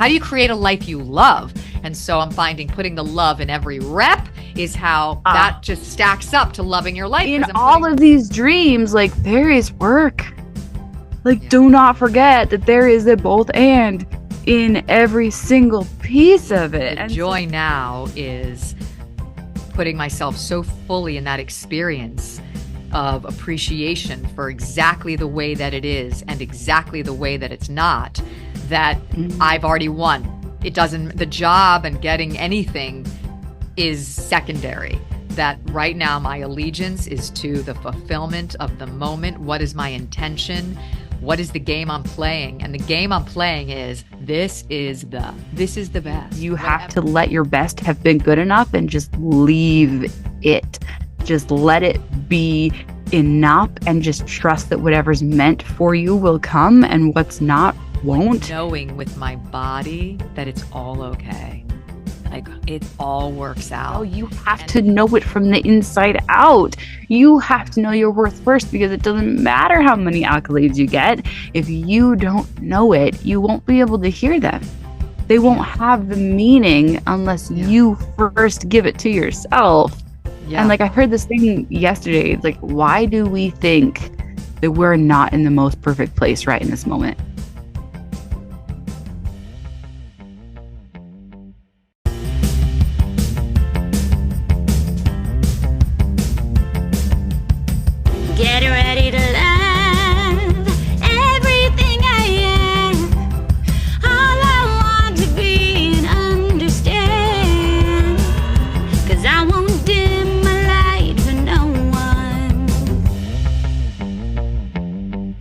How do you create a life you love? And so I'm finding putting the love in every rep is how that just stacks up to loving your life. In all of these dreams, like, there is work. Like, do not forget that there is a both and in every single piece of it. The joy now is putting myself so fully in that experience of appreciation for exactly the way that it is and exactly the way that it's not, that I've already won. The job and getting anything is secondary. That right now my allegiance is to the fulfillment of the moment. What is my intention? What is the game I'm playing? And the game I'm playing is this is the best. You have to let your best have been good enough and just leave it. Just let it be enough and just trust that whatever's meant for you will come and what's not won't. Knowing with my body that it's all okay. Like, it all works out. Oh, you have to know it from the inside out. You have to know your worth first, because it doesn't matter how many accolades you get. If you don't know it, you won't be able to hear them. They won't have the meaning unless you first give it to yourself. Yeah. And like, I heard this thing yesterday, like, why do we think that we're not in the most perfect place right in this moment? Get ready to love everything I am. All I want to be and understand. 'Cause I won't dim my light for no one.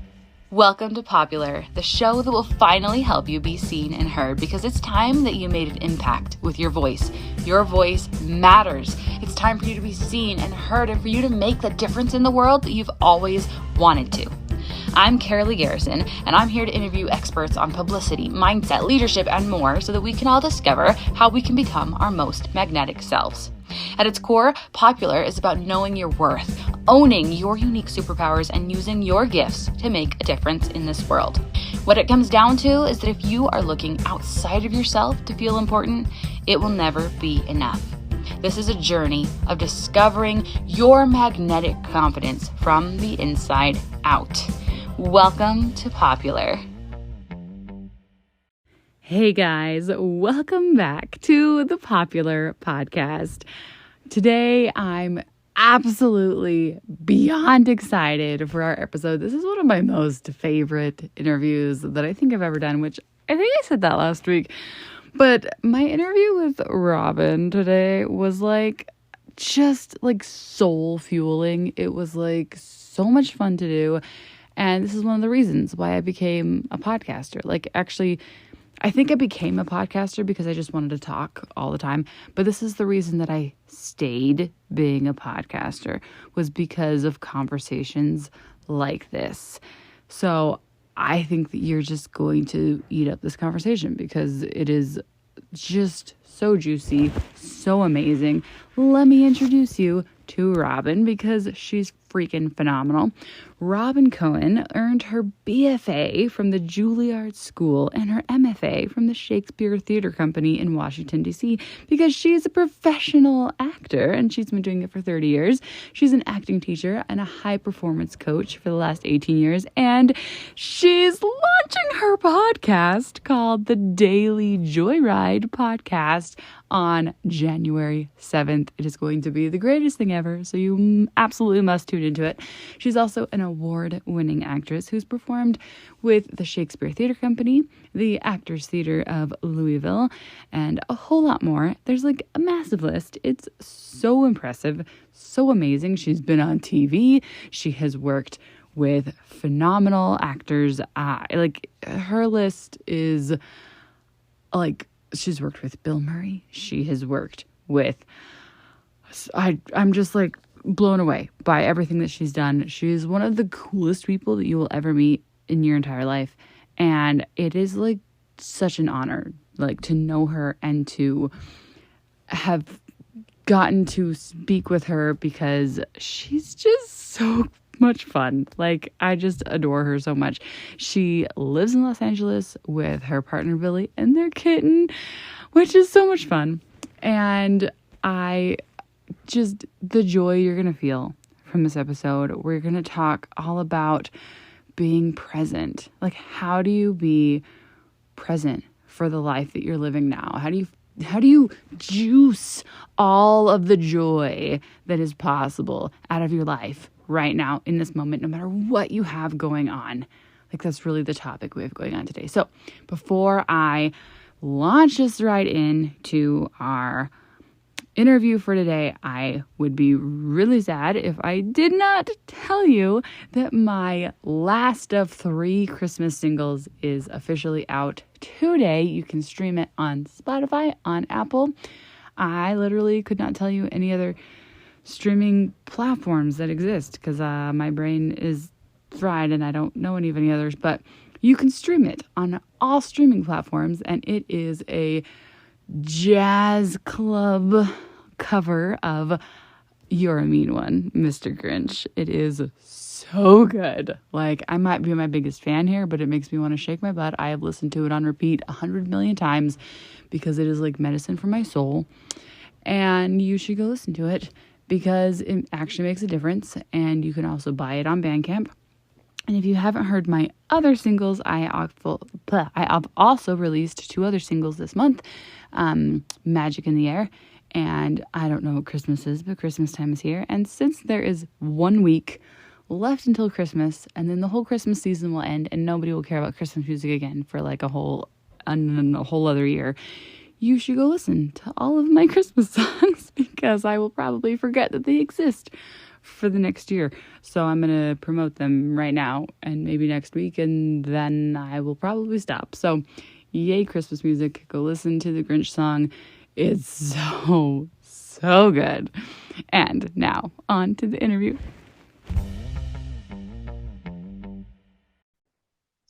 Welcome to Popular, the show that will finally help you be seen and heard, because it's time that you made an impact with your voice. Your voice matters. It's time for you to be seen and heard and for you to make the difference in the world that you've always wanted to. I'm Karaleigh Garrison, and I'm here to interview experts on publicity, mindset, leadership, and more so that we can all discover how we can become our most magnetic selves. At its core, Popular is about knowing your worth, owning your unique superpowers, and using your gifts to make a difference in this world. What it comes down to is that if you are looking outside of yourself to feel important, it will never be enough. This is a journey of discovering your magnetic confidence from the inside out. Welcome to Popular. Hey guys, welcome back to the Popular Podcast. Today, I'm absolutely beyond excited for our episode. This is one of my most favorite interviews that I think I've ever done, which I think I said that last week. But my interview with Robyn today was just soul fueling. It was so much fun to do. And this is one of the reasons why I became a podcaster. Actually, I think I became a podcaster because I just wanted to talk all the time. But this is the reason that I stayed being a podcaster, was because of conversations like this. So I think that you're just going to eat up this conversation because it is just so juicy, so amazing. Let me introduce you to Robyn because she's freaking phenomenal. Robyn Cohen earned her BFA from the Juilliard School and her MFA from the Shakespeare Theatre Company in Washington, D.C. because she's a professional actor and she's been doing it for 30 years. She's an acting teacher and a high-performance coach for the last 18 years, and she's launching her podcast called the Daily Joyride Podcast on January 7th. It is going to be the greatest thing ever, so you absolutely must tune into it. She's also an award-winning actress who's performed with the Shakespeare Theatre Company, the Actors Theatre of Louisville, and a whole lot more. There's a massive list. It's so impressive, so amazing. She's been on TV. She has worked with phenomenal actors. Her list is she's worked with Bill Murray. She has worked with, I'm just blown away by everything that she's done. She's one of the coolest people that you will ever meet in your entire life. And it is such an honor, to know her and to have gotten to speak with her because she's just so much fun. Like, I just adore her so much. She lives in Los Angeles with her partner Billy and their kitten, which is so much fun. And the joy you're going to feel from this episode, we're going to talk all about being present. Like, how do you be present for the life that you're living now? How do you juice all of the joy that is possible out of your life right now in this moment, no matter what you have going on? Like, that's really the topic we have going on today. So before I launch us right into our interview for today, I would be really sad if I did not tell you that my last of 3 Christmas singles is officially out today. You can stream it on Spotify, on Apple. I literally could not tell you any other streaming platforms that exist because my brain is fried and I don't know any of any others, but you can stream it on all streaming platforms, and it is a jazz club cover of You're a Mean One, Mr. Grinch. It is so good. Like, I might be my biggest fan here, but it makes me want to shake my butt. I have listened to it on repeat 100 million times because it is like medicine for my soul. And you should go listen to it because it actually makes a difference. And you can also buy it on Bandcamp. And if you haven't heard my other singles, I have also released 2 other singles this month, Magic in the Air, and I don't know what Christmas is, but Christmas time is here. And since there is 1 week left until Christmas, and then the whole Christmas season will end, and nobody will care about Christmas music again for like a whole other year, you should go listen to all of my Christmas songs because I will probably forget that they exist for the next year. So I'm going to promote them right now and maybe next week, and then I will probably stop. So yay, Christmas music. Go listen to the Grinch song. It's so good. And now on to the interview.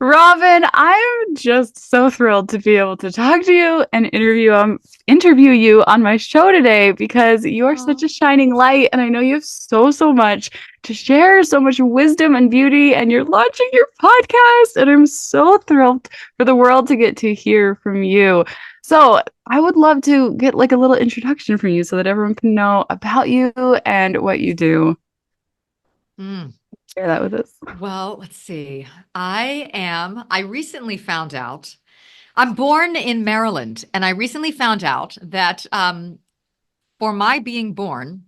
Robyn, I'm just so thrilled to be able to talk to you and interview you on my show today because you are such a shining light, and I know you have so much to share, so much wisdom and beauty, and you're launching your podcast, and I'm so thrilled for the world to get to hear from you. So I would love to get like a little introduction from you so that everyone can know about you and what you do. Share that with us. Well, let's see. I recently found out, I'm born in Maryland, and I recently found out that for my being born,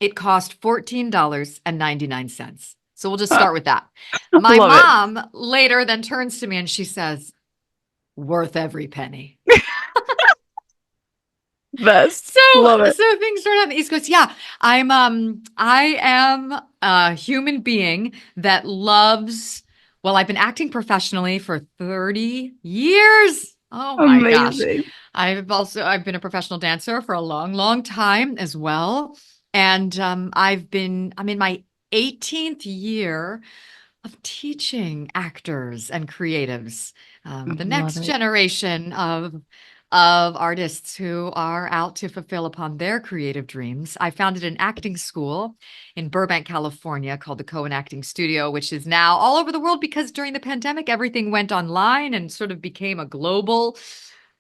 it cost $14.99. So we'll just start with that. My mom later then turns to me and she says, worth every penny. Best. So things started on the East Coast. Yeah, I am a human being that loves, well, I've been acting professionally for 30 years. Oh my gosh. I've been a professional dancer for a long time as well. And I'm in my 18th year of teaching actors and creatives, the next generation of artists who are out to fulfill upon their creative dreams. I founded an acting school in Burbank, California called the COHEN Acting Studio, which is now all over the world because during the pandemic, everything went online and sort of became a global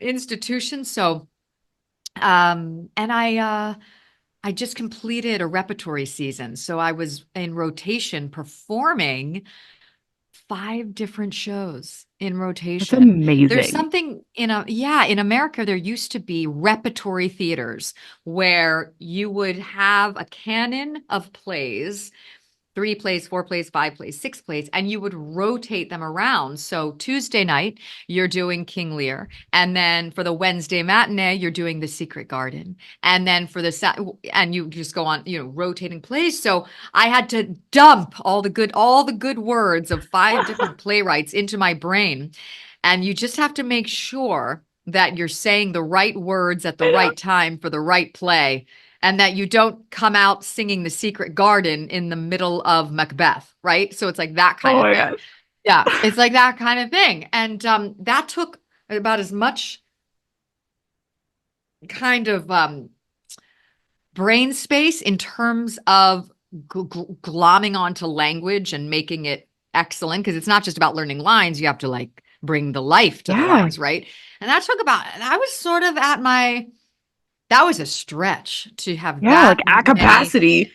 institution. So, and I just completed a repertory season. So I was in rotation performing 5 different shows in rotation. That's amazing. There's something in America, there used to be repertory theaters where you would have a canon of plays, 3 plays, 4 plays, 5 plays, 6 plays, and you would rotate them around. So Tuesday night, you're doing King Lear. And then for the Wednesday matinee, you're doing The Secret Garden. And then for and you just go on, rotating plays. So I had to dump all the good words of 5 different playwrights into my brain. And you just have to make sure that you're saying the right words at the right time for the right play. And that you don't come out singing The Secret Garden in the middle of Macbeth, right? So it's like that kind of thing. God. Yeah, it's like that kind of thing. And that took about as much kind of brain space in terms of glomming onto language and making it excellent, because it's not just about learning lines. You have to like bring the life to the lines, right? And that took about, I was sort of at my, that was a stretch to have that like at capacity.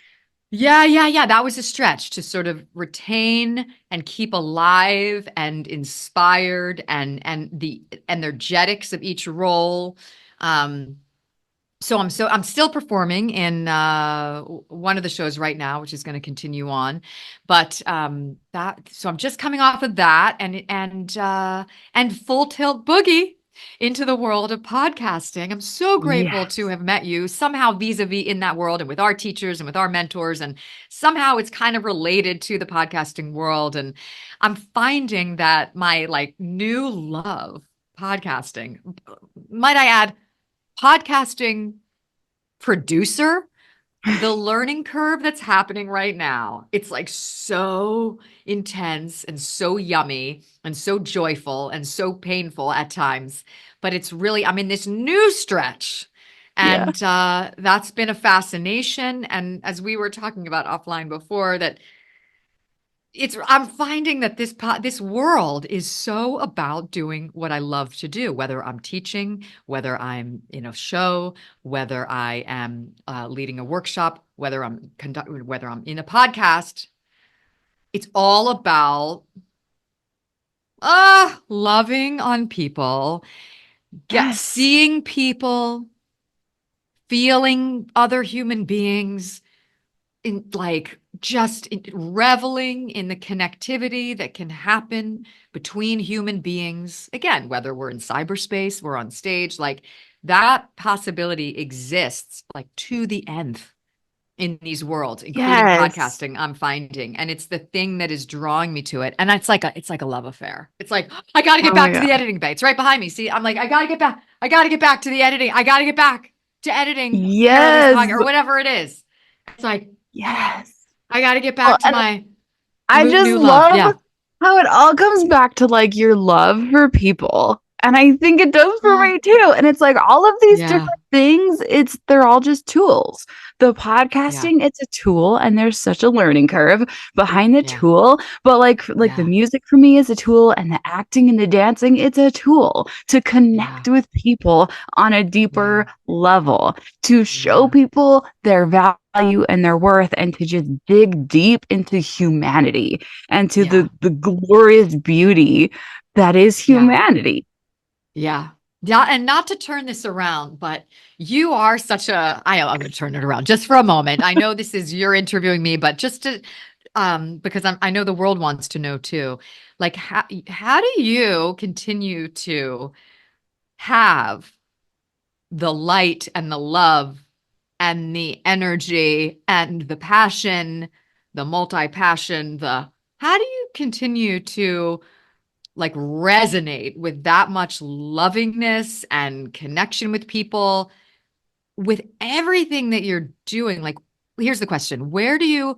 Yeah. That was a stretch to sort of retain and keep alive and inspired and the energetics of each role. So I'm still performing in one of the shows right now, which is going to continue on, but so I'm just coming off of that and full tilt boogie into the world of podcasting. I'm so grateful to have met you somehow vis-a-vis in that world and with our teachers and with our mentors, and somehow it's kind of related to the podcasting world. And I'm finding that my like new love podcasting, might I add, podcasting producer, the learning curve that's happening right now, it's like so intense and so yummy and so joyful and so painful at times, but it's really, I'm in this new stretch, and that's been a fascination. And as we were talking about offline before, that I'm finding that this world is so about doing what I love to do, whether I'm teaching, whether I'm in a show, whether I am leading a workshop, whether I'm in a podcast. It's all about loving on people, seeing people, feeling other human beings, in like just reveling in the connectivity that can happen between human beings. Again, whether we're in cyberspace, we're on stage, like that possibility exists like to the nth in these worlds, including podcasting, I'm finding. And it's the thing that is drawing me to it. And it's like a love affair. It's like, I got to get back to the editing bay. It's right behind me. See, I'm like, I got to get back to the editing. I got to get back to editing. Or whatever it is. It's like, I got to get back to my I just love how it all comes back to like your love for people. And I think it does for me too. And it's like all of these different things, they're all just tools. The podcasting, it's a tool, and there's such a learning curve behind the tool. But like the music for me is a tool, and the acting and the dancing, it's a tool to connect with people on a deeper level, to show people their value and their worth, and to just dig deep into humanity and to the glorious beauty that is humanity. Yeah. And not to turn this around, but you are I'm going to turn it around just for a moment. I know you're interviewing me, but just to, because I know the world wants to know too, like how do you continue to have the light and the love and the energy and the passion, the multi-passion, how do you continue to like resonate with that much lovingness and connection with people, with everything that you're doing? Like, here's the question. Where do you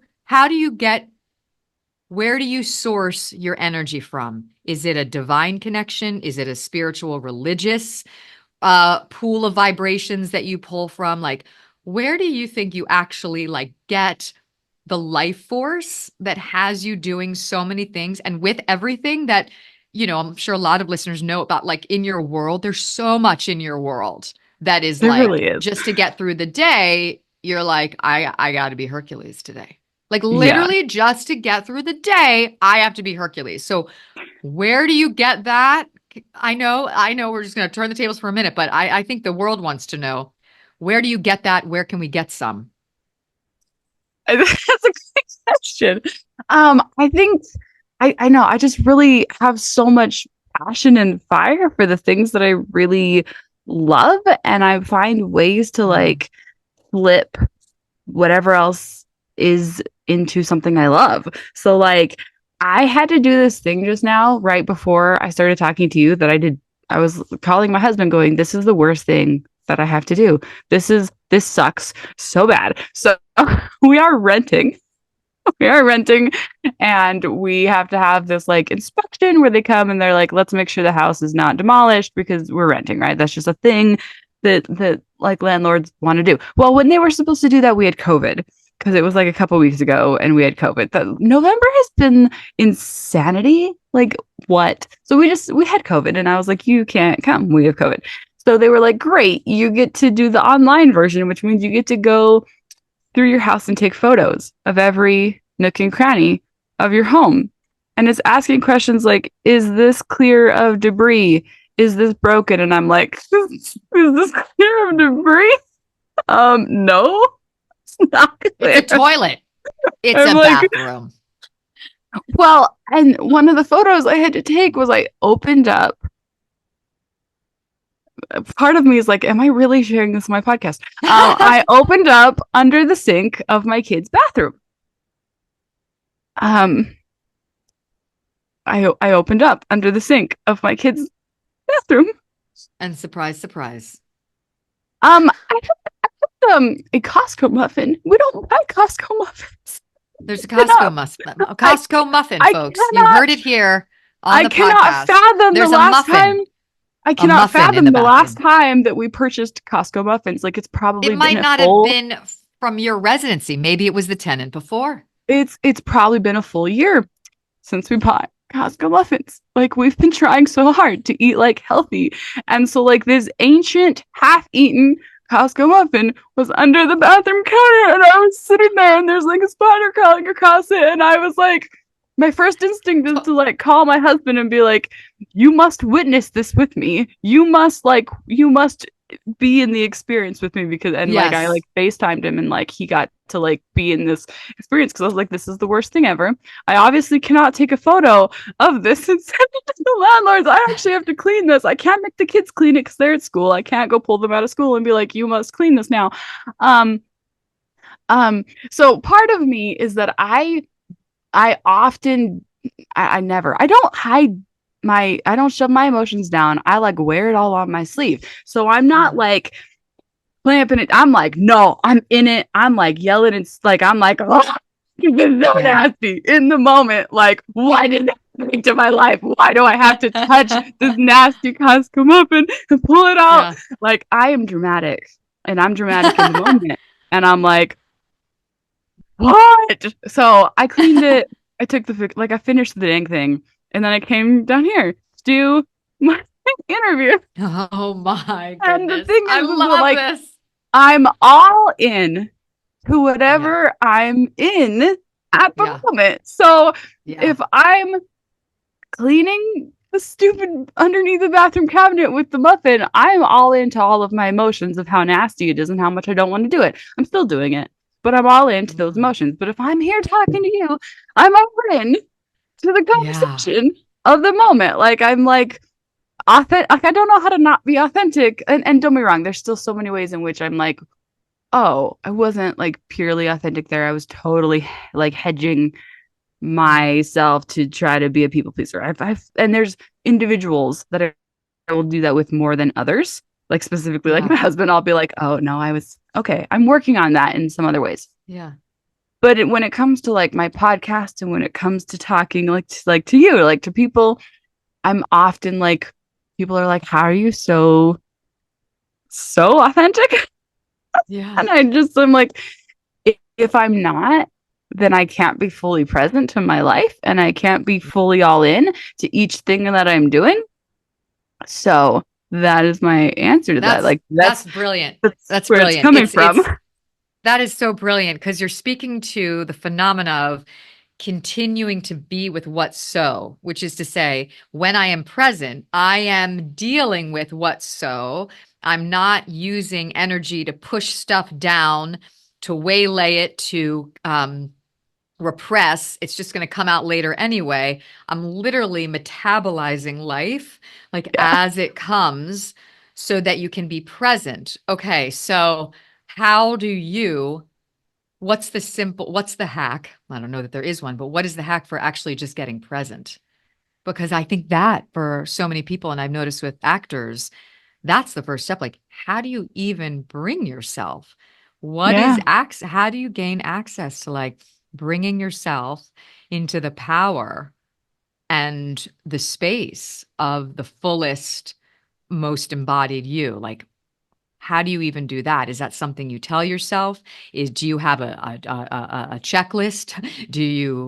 source your energy from? Is it a divine connection? Is it a spiritual, religious pool of vibrations that you pull from? Like, where do you think you actually like get the life force that has you doing so many things? And with everything that, I'm sure a lot of listeners know about, like in your world, there's so much in your world that is just to get through the day. You're like, I got to be Hercules today. Like literally just to get through the day, I have to be Hercules. So where do you get that? I know we're just going to turn the tables for a minute, but I think the world wants to know, where do you get that? Where can we get some? That's a great question. I think I know I just really have so much passion and fire for the things that I really love, and I find ways to like flip whatever else is into something I love. So like I had to do this thing just now right before I started talking to you that I was calling my husband going, this is the worst thing that I have to do. This sucks so bad. So we are renting, and we have to have this like inspection where they come and they're like, let's make sure the house is not demolished because we're renting, right? That's just a thing that like landlords want to do. Well, when they were supposed to do that, we had COVID. because it was like a couple weeks ago and we had COVID. November has been insanity. Like what? So we had COVID and I was like, you can't come. We have COVID. So they were like, great, you get to do the online version, which means you get to go through your house and take photos of every nook and cranny of your home. And it's asking questions like, is this clear of debris? Is this broken? And I'm like, is this clear of debris? No, it's not clear. It's a toilet. It's a bathroom. Well, and one of the photos I had to take was I opened up. Part of me is like, am I really sharing this on my podcast? I opened up under the sink of my kid's bathroom. I opened up under the sink of my kid's bathroom. And surprise, surprise. I put a Costco muffin. We don't buy Costco muffins. There's a Costco muffin, folks. You heard it here on the podcast. I cannot fathom the last time. I cannot fathom the last time that we purchased Costco muffins. Like, it's probably it might not have been from your residency. Maybe it was the tenant before. It's probably been a full year since we bought Costco muffins. Like, we've been trying so hard to eat like healthy, and so like this ancient half-eaten Costco muffin was under the bathroom counter, and I was sitting there, and there's like a spider crawling across it, and I was like, my first instinct is to like call my husband and be like, you must witness this with me. You must be in the experience with me, because like I like FaceTimed him and like he got to like be in this experience, because I was like, this is the worst thing ever. I obviously cannot take a photo of this and send it to the landlords. I actually have to clean this. I can't make the kids clean it because they're at school. I can't go pull them out of school and be like, you must clean this now. So part of me is that I don't shove my emotions down. I like wear it all on my sleeve. So I'm not like clamping it. I'm like, no, I'm in it. I'm like yelling. It's like, I'm like, oh, this is so nasty in the moment. Like, why did that happen to my life? Why do I have to touch this nasty Costco muffin and pull it out? Yeah. Like, I am dramatic, and I'm dramatic in the moment. And I'm like, what? So I cleaned it. I took I finished the dang thing. And then I came down here to do my interview. Oh my goodness. And the thing is, I love this. I'm all in to whatever I'm in at the moment. So if I'm cleaning the stupid underneath the bathroom cabinet with the muffin, I'm all into all of my emotions of how nasty it is and how much I don't want to do it. I'm still doing it, but I'm all into those emotions. But if I'm here talking to you, I'm over in to the conversation of the moment. Like, I'm like authentic. Like, I don't know how to not be authentic. And don't get me wrong, there's still so many ways in which I'm like, oh, I wasn't like purely authentic there. I was totally like hedging myself to try to be a people pleaser. And there's individuals that I will do that with more than others. Like, specifically, like my husband, I'll be like, oh no, I'm working on that in some other ways. Yeah. But when it comes to like my podcast, and when it comes to talking like to you, like to people, I'm often like, people are like, how are you so authentic? Yeah. And I'm like, if I'm not, then I can't be fully present to my life, and I can't be fully all in to each thing that I'm doing. So that is my answer to that. Like, that's brilliant. That's where brilliant. It's coming from. That is so brilliant, because you're speaking to the phenomena of continuing to be with what's so, which is to say, when I am present, I am dealing with what's so. I'm not using energy to push stuff down, to waylay it, to repress. It's just going to come out later anyway. I'm literally metabolizing life as it comes, so that you can be present. Okay, so how do you, what's the hack? I don't know that there is one, but what is the hack for actually just getting present? Because I think that for so many people, and I've noticed with actors, that's the first step. Like, how do you even bring yourself? How do you gain access to like bringing yourself into the power and the space of the fullest, most embodied you? Like, how do you even do that? Is that something you tell yourself? Do you have a checklist?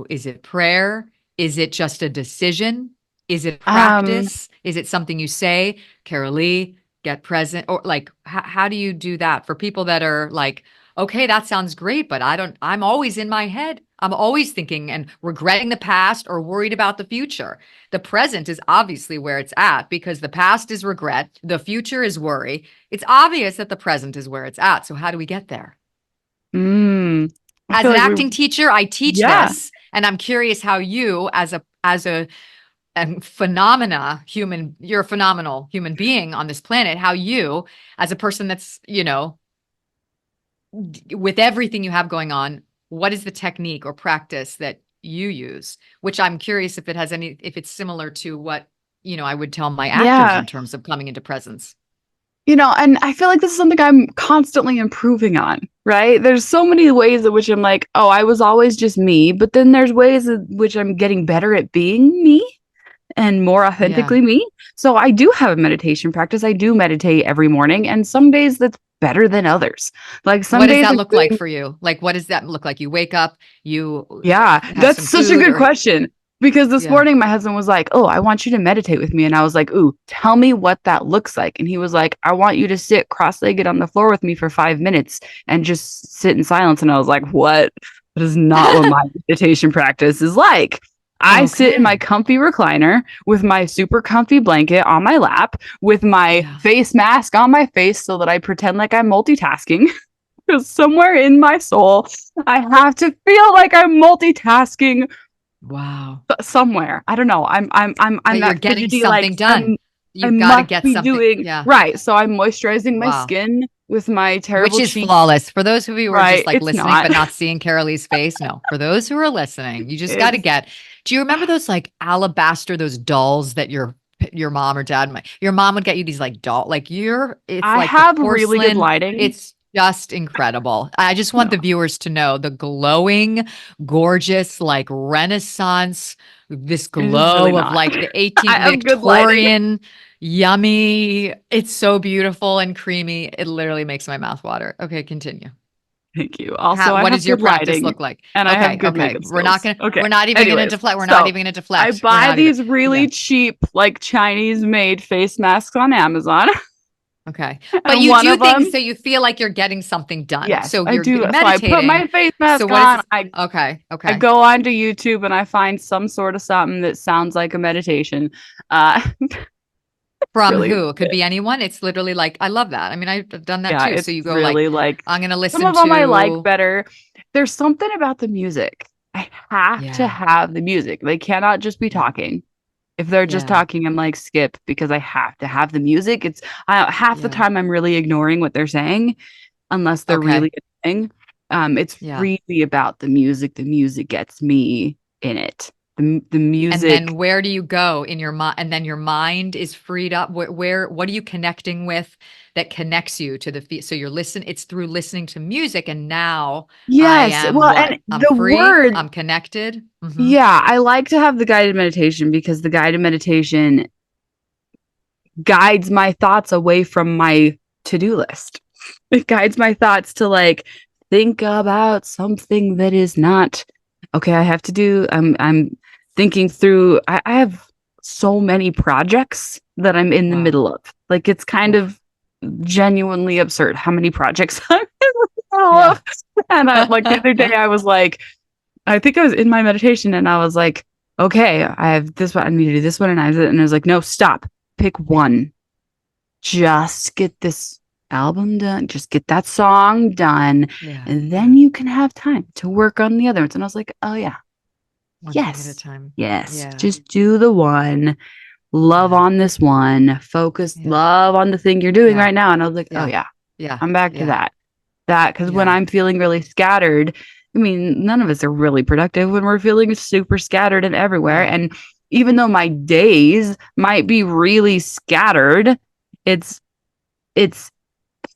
Is it prayer? Is it just a decision? Is it practice? Is it something you say, Karaleigh, get present? Or like, how do you do that for people that are like, okay, that sounds great, but I'm always in my head. I'm always thinking and regretting the past or worried about the future. The present is obviously where it's at because the past is regret. The future is worry. It's obvious that the present is where it's at. So how do we get there? As an acting teacher, I teach this, and I'm curious how you, as a you're a phenomenal human being on this planet, how you, as a person that's, with everything you have going on, what is the technique or practice that you use? Which I'm curious if it's similar to what, I would tell my actors in terms of coming into presence. And I feel like this is something I'm constantly improving on, right? There's so many ways in which I'm like, oh, I was always just me. But then there's ways in which I'm getting better at being me and more authentically me. So I do have a meditation practice. I do meditate every morning. And some days that's better than others. Like some What days does that look like for you? Like, what does that look like? You wake up, that's such a good question. Because this morning my husband was like, oh, I want you to meditate with me. And I was like, ooh, tell me what that looks like. And he was like, I want you to sit cross-legged on the floor with me for 5 minutes and just sit in silence. And I was like, what? That is not what my meditation practice is like. I sit in my comfy recliner with my super comfy blanket on my lap with my face mask on my face so that I pretend like I'm multitasking. Because somewhere in my soul, I have to feel like I'm multitasking. Wow. Somewhere. I don't know. I'm you're getting something done. You've got to get something. Right. So I'm moisturizing my skin with my terrible Which is cheeks. Flawless. For those of you who are just like listening but not seeing Caroleigh's face, no. For those who are listening, you just got to get. Do you remember those like alabaster, those dolls that your mom or dad, your mom would get you these like doll, like I have really good lighting. It's just incredible. I just want the viewers to know the glowing, gorgeous, like Renaissance, this glow of like the 18th Victorian, yummy. It's so beautiful and creamy. It literally makes my mouth water. Okay, continue. Thank you. Also, what does your practice look like? And I have good makeup skills. We're not even going to deflect. We're not even going to deflect. I buy these really cheap, like Chinese made face masks on Amazon. Okay. But you do things so you feel like you're getting something done. Yes, so I do. meditating. So I put my face mask on. I go onto YouTube and I find some sort of something that sounds like a meditation. From who? It could be anyone. It's literally like, I love that. I mean, I've done that too. So you go really like, I'm going to listen to. Some of them I like better. There's something about the music. I have to have the music. They cannot just be talking. If they're just talking, I'm like, skip, because I have to have the music. It's half the time I'm really ignoring what they're saying, unless they're really annoying. It's really about the music. The music gets me in it. The music. And then where do you go in your mind? And then your mind is freed up. What are you connecting with that connects you to the so you're listening? It's through listening to music. And now I'm free, I'm connected. Mm-hmm. Yeah. I like to have the guided meditation because the guided meditation guides my thoughts away from my to-do list. It guides my thoughts to like, think about something that is not, okay, I have to do, I'm thinking through, I have so many projects that I'm in the middle of. Like, it's kind of genuinely absurd how many projects I'm in the middle of. And like the other day I was like, I think I was in my meditation and I was like, okay, I have this one, I need to do this one. And I was like, no, stop, pick one. Just get this album done, just get that song done, and then you can have time to work on the other ones. And I was like, oh yeah, one thing at a time. Yes, just do the one, love on this one, focus, love on the thing you're doing right now. And I was like, oh yeah, I'm back to that because when I'm feeling really scattered, I mean, none of us are really productive when we're feeling super scattered and everywhere. And even though my days might be really scattered, it's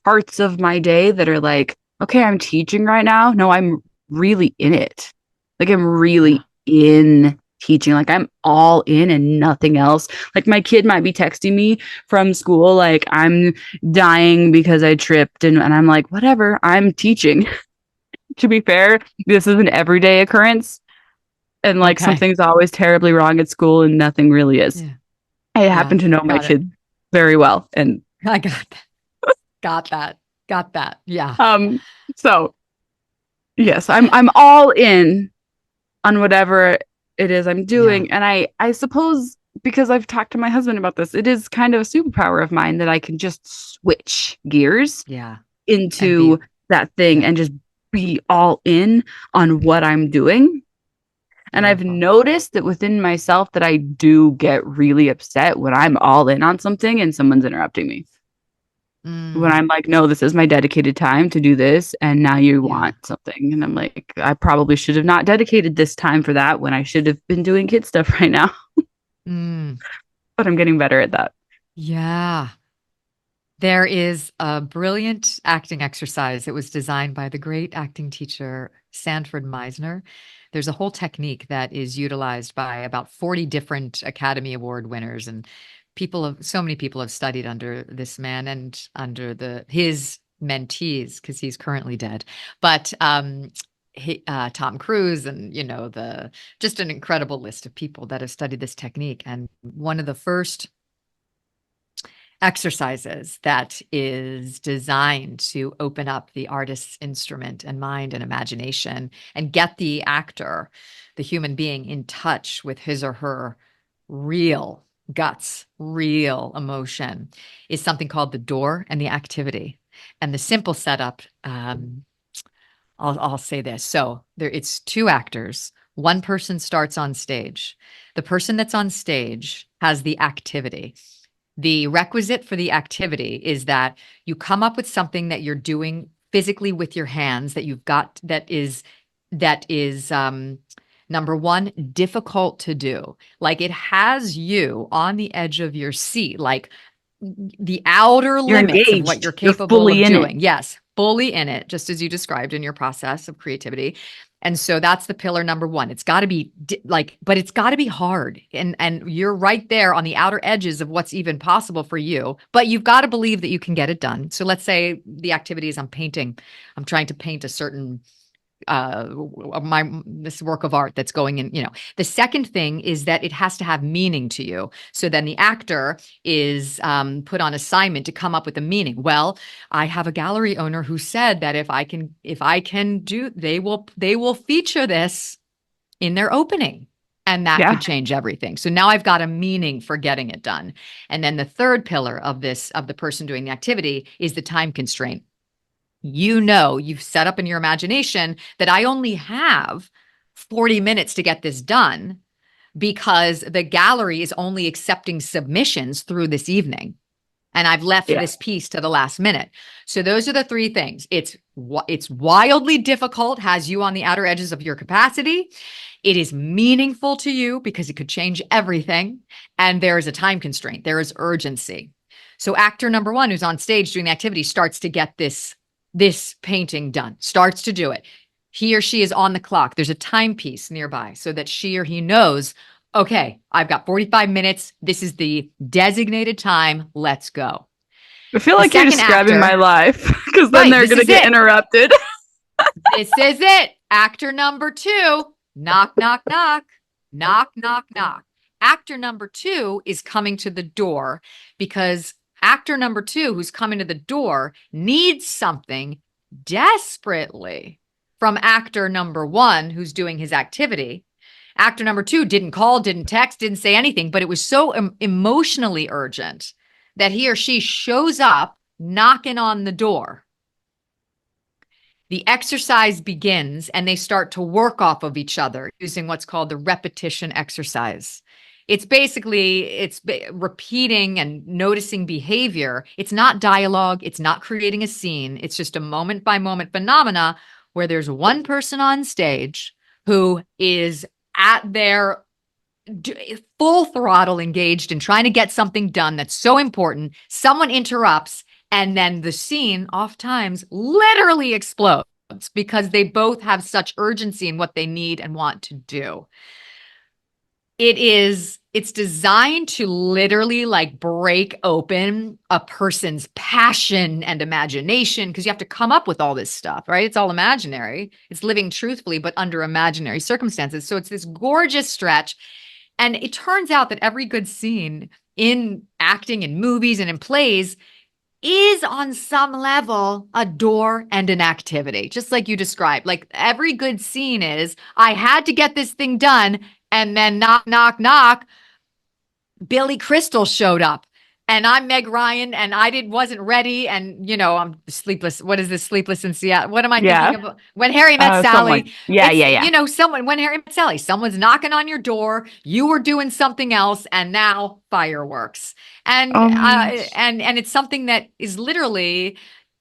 parts of my day that are like, okay, I'm teaching right now. No, I'm really in it. Like, I'm really in teaching. Like I'm all in and nothing else. Like my kid might be texting me from school, like I'm dying because I tripped. And I'm like, whatever, I'm teaching. To be fair, this is an everyday occurrence. And like something's always terribly wrong at school and nothing really is. Yeah. I happen to know my kid very well. And I got that. Got that. Yeah. So yes, I'm all in on whatever it is I'm doing. Yeah. And I suppose because I've talked to my husband about this, it is kind of a superpower of mine that I can just switch gears into that thing and just be all in on what I'm doing. And I've noticed that within myself that I do get really upset when I'm all in on something and someone's interrupting me. When I'm like, no, this is my dedicated time to do this. And now you want something. And I'm like, I probably should have not dedicated this time for that when I should have been doing kid stuff right now. But I'm getting better at that. Yeah. There is a brilliant acting exercise. It was designed by the great acting teacher, Sanford Meisner. There's a whole technique that is utilized by about 40 different Academy Award winners, and so many people have studied under this man and under his mentees, because he's currently dead. But Tom Cruise and, just an incredible list of people that have studied this technique. And one of the first exercises that is designed to open up the artist's instrument and mind and imagination and get the actor, the human being, in touch with his or her real guts, real emotion, is something called the door and the activity. And the simple setup, I'll say this. So it's two actors. One person starts on stage. The person that's on stage has the activity. The requisite for the activity is that you come up with something that you're doing physically with your hands that you've got that is number one, difficult to do. Like it has you on the edge of your seat, like the outer limits of what you're capable of doing. Yes, fully in it, just as you described in your process of creativity. And so that's the pillar number one. It's got to be but it's got to be hard. And you're right there on the outer edges of what's even possible for you, but you've got to believe that you can get it done. So let's say the activity is I'm trying to paint a certain this work of art that's going in. The second thing is that it has to have meaning to you. So then the actor is put on assignment to come up with a meaning. Well, I have a gallery owner who said that if I can do, they will feature this in their opening. And that could change everything. So now I've got a meaning for getting it done. And then the third pillar of the person doing the activity is the time constraint. You've set up in your imagination that I only have 40 minutes to get this done because the gallery is only accepting submissions through this evening. And I've left this piece to the last minute. So those are the three things. It's wildly difficult, has you on the outer edges of your capacity. It is meaningful to you because it could change everything. And there is a time constraint. There is urgency. So actor number one, who's on stage doing the activity, starts to get this painting done, starts to do it. He or she is on the clock. There's a timepiece nearby so that she or he knows, okay, I've got 45 minutes. This is the designated time. Let's go. I feel like you're describing my life because then they're going to get interrupted. This is it. Actor number two, knock, knock, knock, knock, knock, knock. Actor number two is coming to the door because actor number two, who's coming to the door, needs something desperately from actor number one, who's doing his activity. Actor number two didn't call, didn't text, didn't say anything, but it was so emotionally urgent that he or she shows up knocking on the door. The exercise begins and they start to work off of each other using what's called the repetition exercise. It's basically, repeating and noticing behavior. It's not dialogue. It's not creating a scene. It's just a moment by moment phenomena where there's one person on stage who is at their full throttle engaged in trying to get something done that's so important. Someone interrupts and then the scene oftentimes literally explodes because they both have such urgency in what they need and want to do. it's designed to literally like break open a person's passion and imagination, because you have to come up with all this stuff, right? It's all imaginary. It's living truthfully, but under imaginary circumstances. So it's this gorgeous stretch. And it turns out that every good scene in acting, in movies, and in plays is on some level a door and an activity, just like you described. Like every good scene is, I had to get this thing done, and then knock, knock, knock, Billy Crystal showed up. And I'm Meg Ryan, and wasn't ready, and I'm sleepless. What is this? Sleepless in Seattle? What am I thinking of? When Harry Met Sally. Yeah. When Harry Met Sally, someone's knocking on your door. You were doing something else, and now fireworks. And and it's something that is literally,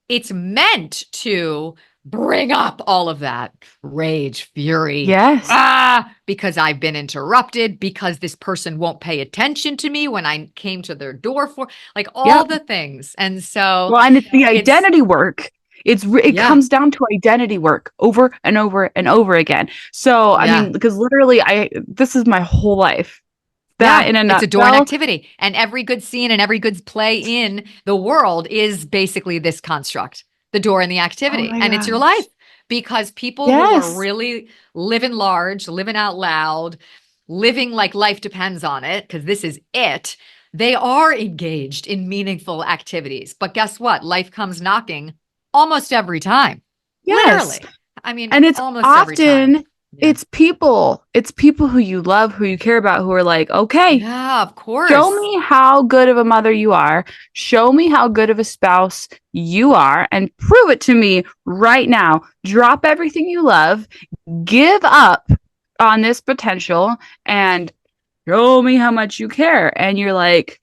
it's meant to bring up all of that rage, fury. Yes. Because I've been interrupted, because this person won't pay attention to me when I came to their door for, like, all the things. And so, well, and it's the identity work. It comes down to identity work over and over and over again. So, I mean, because literally this is my whole life. That in a nutshell. It's a door and activity. And every good scene and every good play in the world is basically this construct. The door and the activity. And it's your life, because people who are really living large, living out loud, living like life depends on it, because this is it, they are engaged in meaningful activities. But guess what? Life comes knocking almost every time. Yes. Literally. I mean, and it's almost often, every time. It's people who you love, who you care about, who are like, okay, yeah, of course. Show me how good of a mother you are. Show me how good of a spouse you are, and prove it to me right now. Drop everything you love, give up on this potential, and show me how much you care. And you're like,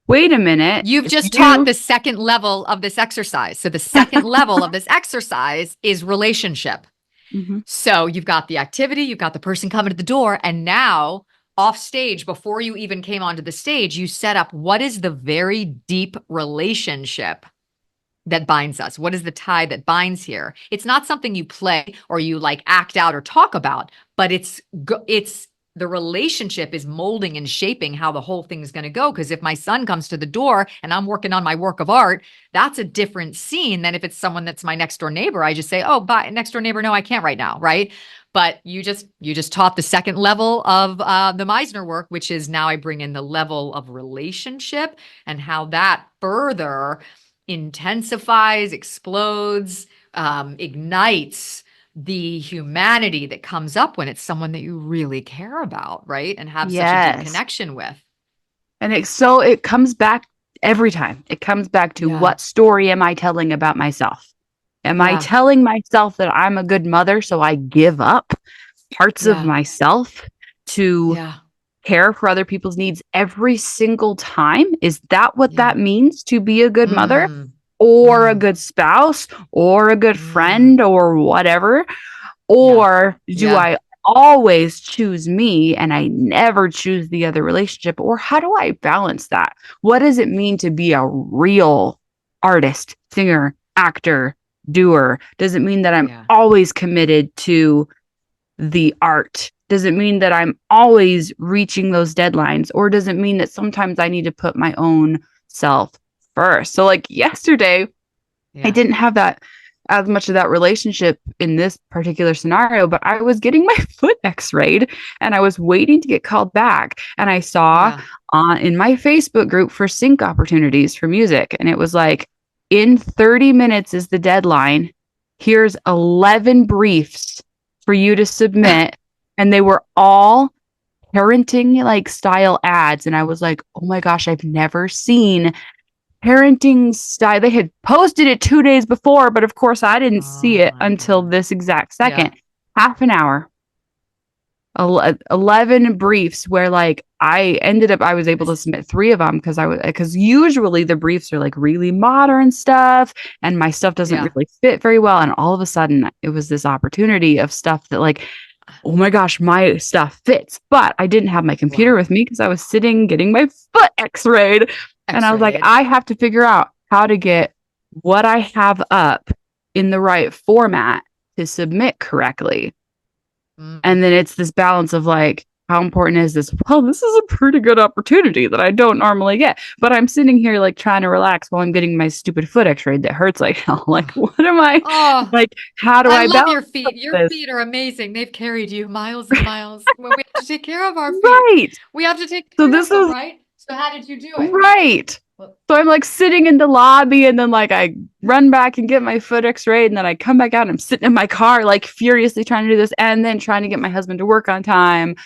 wait a minute. You've just taught the second level of this exercise. So the second level of this exercise is relationship. Mm-hmm. So you've got the activity, you've got the person coming to the door, and now off stage, before you even came onto the stage, you set up what is the very deep relationship that binds us? What is the tie that binds here? It's not something you play or you like act out or talk about, but it's the relationship is molding and shaping how the whole thing is going to go. Because if my son comes to the door and I'm working on my work of art, that's a different scene than if it's someone that's my next door neighbor. I just say, oh, bye, next door neighbor. No, I can't right now. Right. But you just taught the second level of the Meisner work, which is now I bring in the level of relationship and how that further intensifies, explodes, ignites the humanity that comes up when it's someone that you really care about, right? And have such a deep connection with. And it comes back every time. It comes back to what story am I telling about myself? Am I telling myself that I'm a good mother, so I give up parts of myself to care for other people's needs every single time? Is that what that means to be a good mother? Or a good spouse, or a good friend, or whatever? Or do I always choose me and I never choose the other relationship? Or how do I balance that? What does it mean to be a real artist, singer, actor, doer? Does it mean that I'm always committed to the art? Does it mean that I'm always reaching those deadlines? Or does it mean that sometimes I need to put my own self first? So like yesterday, I didn't have that as much of that relationship in this particular scenario, but I was getting my foot x-rayed and I was waiting to get called back. And I saw in my Facebook group for sync opportunities for music. And it was like, in 30 minutes is the deadline. Here's 11 briefs for you to submit. And they were all parenting like style ads. And I was like, oh my gosh, I've never seen parenting style. They had posted it 2 days before, but of course I didn't see it until this exact second. Half an hour, 11 briefs where like I was able to submit 3 of them because usually the briefs are like really modern stuff and my stuff doesn't really fit very well. And all of a sudden it was this opportunity of stuff that like, oh my gosh, my stuff fits. But I didn't have my computer with me because I was sitting getting my foot x-rayed. And I was like, I have to figure out how to get what I have up in the right format to submit correctly. And then it's this balance of like, how important is this? Well, this is a pretty good opportunity that I don't normally get. But I'm sitting here like trying to relax while I'm getting my stupid foot x-rayed that hurts like hell. Like, what am I Oh, like? How do I I love balance your feet. Your this? feet are amazing. They've carried you miles and miles. When we have to take care of our feet, Right. we have to take So care this of them, is right? So how did you do it? right. Well, So I'm like sitting in the lobby and then like I run back and get my foot x-rayed and then I come back out and I'm sitting in my car like furiously trying to do this and then trying to get my husband to work on time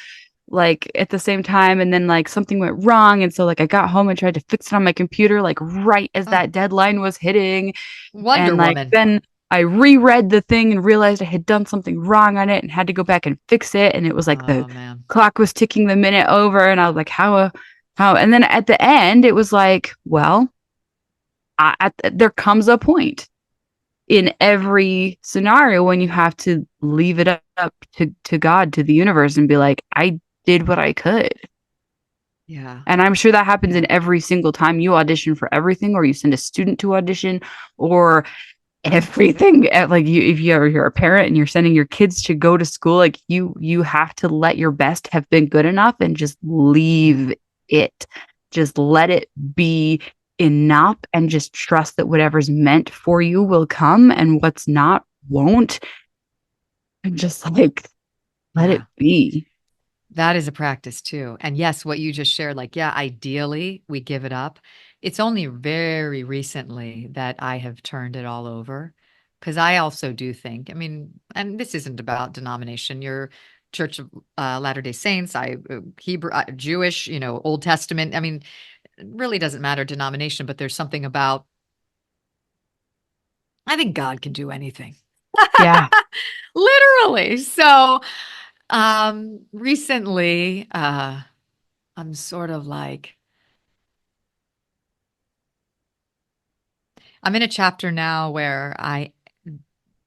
like at the same time and then like something went wrong and so like I got home and tried to fix it on my computer like right as oh, that deadline was hitting Wonder and like Woman. then I reread the thing and realized I had done something wrong on it and had to go back and fix it and it was like the Oh man. clock was ticking the minute over and I was like how and then at the end it was like well there comes a point in every scenario when you have to leave it up to God, to the universe, and be like, I did what I could. Yeah. And I'm sure that happens in every single time you audition for everything, or you send a student to audition, or everything. Like if you're a parent and you're sending your kids to go to school, like you have to let your best have been good enough and just leave it. Just let it be enough and just trust that whatever's meant for you will come and what's not won't. And just like let Yeah. it be. That is a practice too. And yes, what you just shared, like, yeah, ideally we give it up. It's only very recently that I have turned it all over. Because I also do think, I mean, and this isn't about denomination. Your Church of Latter-day Saints, Hebrew, Jewish, Old Testament. I mean, it really doesn't matter denomination, but there's something about, I think God can do anything. Yeah. Literally. So, recently, I'm sort of like, I'm in a chapter now where I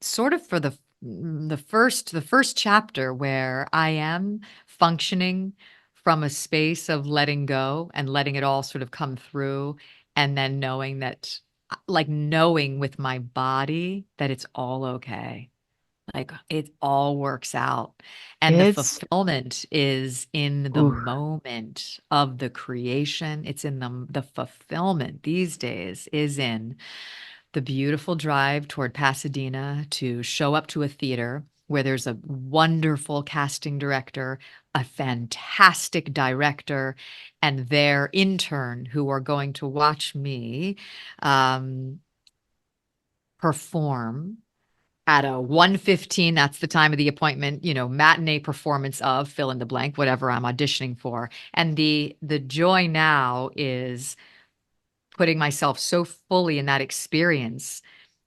sort of for the first chapter where I am functioning from a space of letting go and letting it all sort of come through and then knowing that like knowing with my body that it's all okay. Like it all works out. And the It's fulfillment is in the ooh, moment of the creation. It's in the fulfillment these days is in the beautiful drive toward Pasadena to show up to a theater where there's a wonderful casting director, a fantastic director, and their intern who are going to watch me um, perform at a 1:15, that's the time of the appointment, matinee performance of fill in the blank, whatever I'm auditioning for. And the joy now is putting myself so fully in that experience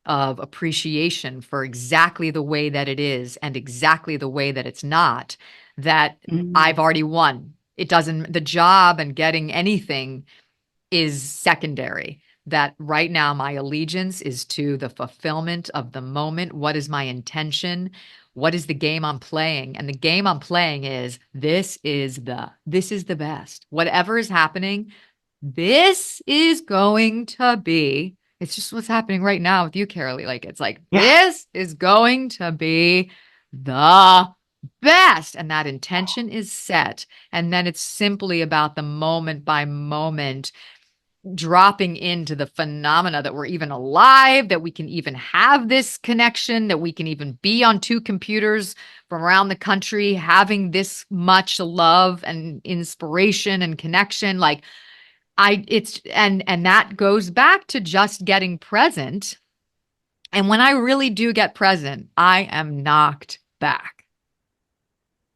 of appreciation for exactly the way that it is and exactly the way that it's not, that mm, I've already won. It doesn't, the job and getting anything is secondary. That right now my allegiance is to the fulfillment of the moment. What is my intention? What is the game I'm playing? And the game I'm playing is this is the best. Whatever is happening, this is going to be, it's just what's happening right now with you, Karaleigh. Like, it's like, yeah. this is going to be the best. And that intention is set. And then it's simply about the moment by moment dropping into the phenomena that we're even alive, that we can even have this connection, that we can even be on two computers from around the country, having this much love and inspiration and connection. Like, and that goes back to just getting present. And when I really do get present, I am knocked back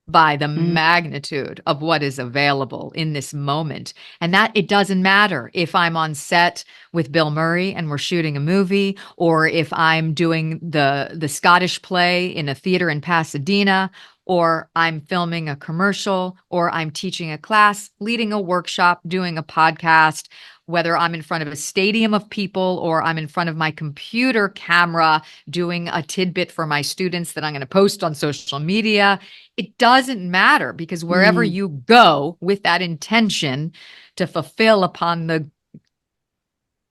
by the Mm, magnitude of what is available in this moment. And that it doesn't matter if I'm on set with Bill Murray and we're shooting a movie, or if I'm doing the Scottish play in a theater in Pasadena, or I'm filming a commercial, or I'm teaching a class, leading a workshop, doing a podcast, whether I'm in front of a stadium of people or I'm in front of my computer camera doing a tidbit for my students that I'm going to post on social media. It doesn't matter, because wherever mm, you go with that intention to fulfill upon the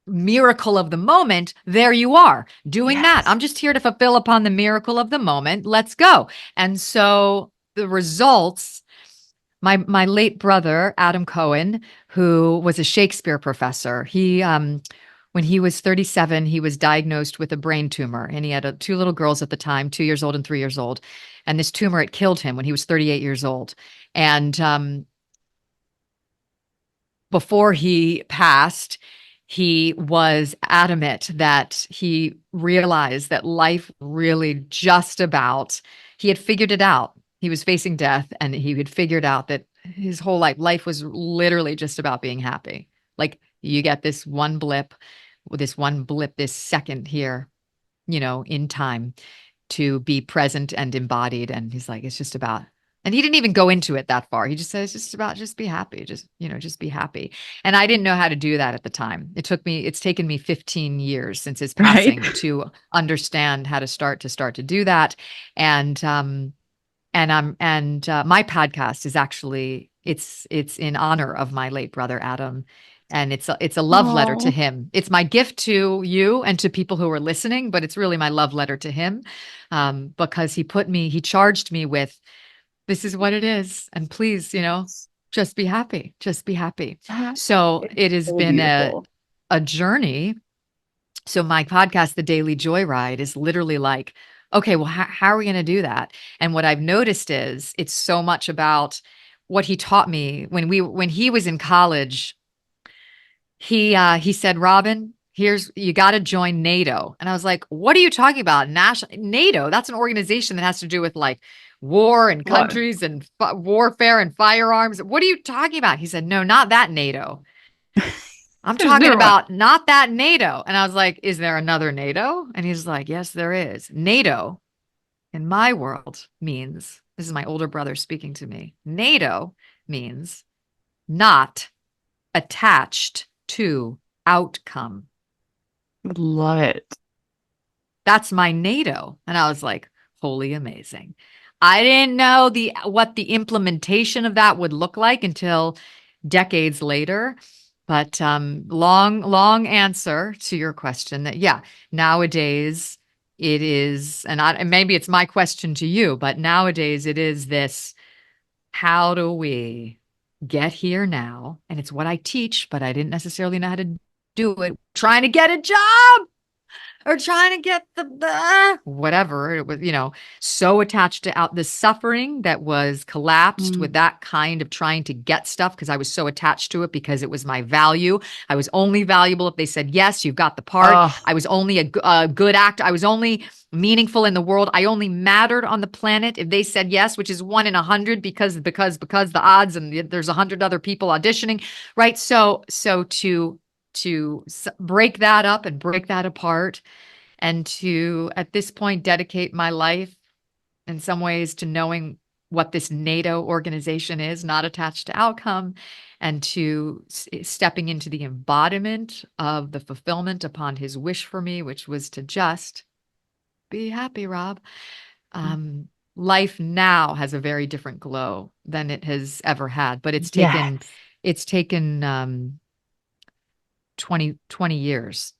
miracle of the moment, there you are doing that. yes. I'm just here to fulfill upon the miracle of the moment. Let's go. And so the results, my late brother, Adam Cohen, who was a Shakespeare professor, when he was 37, he was diagnosed with a brain tumor, and he had two little girls at the time, 2 years old and 3 years old. And this tumor, it killed him when he was 38 years old. And before he passed, he was adamant that he realized that life really just about, he had figured it out. He was facing death, and he had figured out that his whole life was literally just about being happy. Like, you get this blip, this second here, in time, to be present and embodied. And he's like, it's just about, and he didn't even go into it that far. He just says, just about, just be happy. Just be happy. And I didn't know how to do that at the time. It's taken me 15 years since his passing to understand how to start to do that. And my podcast is actually, it's in honor of my late brother, Adam. And it's a love letter to him. It's my gift to you and to people who are listening, but it's really my love letter to him, because he charged me with, this is what it is. And please, just be happy. Just be happy. So it has been a journey. So my podcast, The Daily Joyride, is literally like, okay, well, how are we going to do that? And what I've noticed is it's so much about what he taught me when he was in college. He said, Robyn, you got to join NATO. And I was like, what are you talking about? NATO? That's an organization that has to do with like war and countries and warfare and firearms. What are you talking about? He said, no, not that NATO. I'm talking about not that NATO. And I was like, is there another NATO? And he's like, yes, there is. NATO in my world means, this is my older brother speaking to me, NATO means not attached to outcome. Love it. That's my NATO. And I was like, holy amazing. I didn't know what the implementation of that would look like until decades later. But long answer to your question that, yeah, nowadays it is, and maybe it's my question to you, but nowadays it is this, how do we get here now? And it's what I teach, but I didn't necessarily know how to do it. Trying to get a job or trying to get the whatever. It was, so attached to the suffering that was collapsed with that kind of trying to get stuff, because I was so attached to it because it was my value. I was only valuable if they said, yes, you've got the part. I was only a good actor. I was only meaningful in the world. I only mattered on the planet if they said yes, which is 1 in 100 because the odds, and there's 100 other people auditioning, right? So to break that up and break that apart, and to, at this point, dedicate my life in some ways to knowing what this NATO organization is, not attached to outcome, and to stepping into the embodiment of the fulfillment upon his wish for me, which was to just be happy, Rob. Life now has a very different glow than it has ever had, but it's taken 20 years.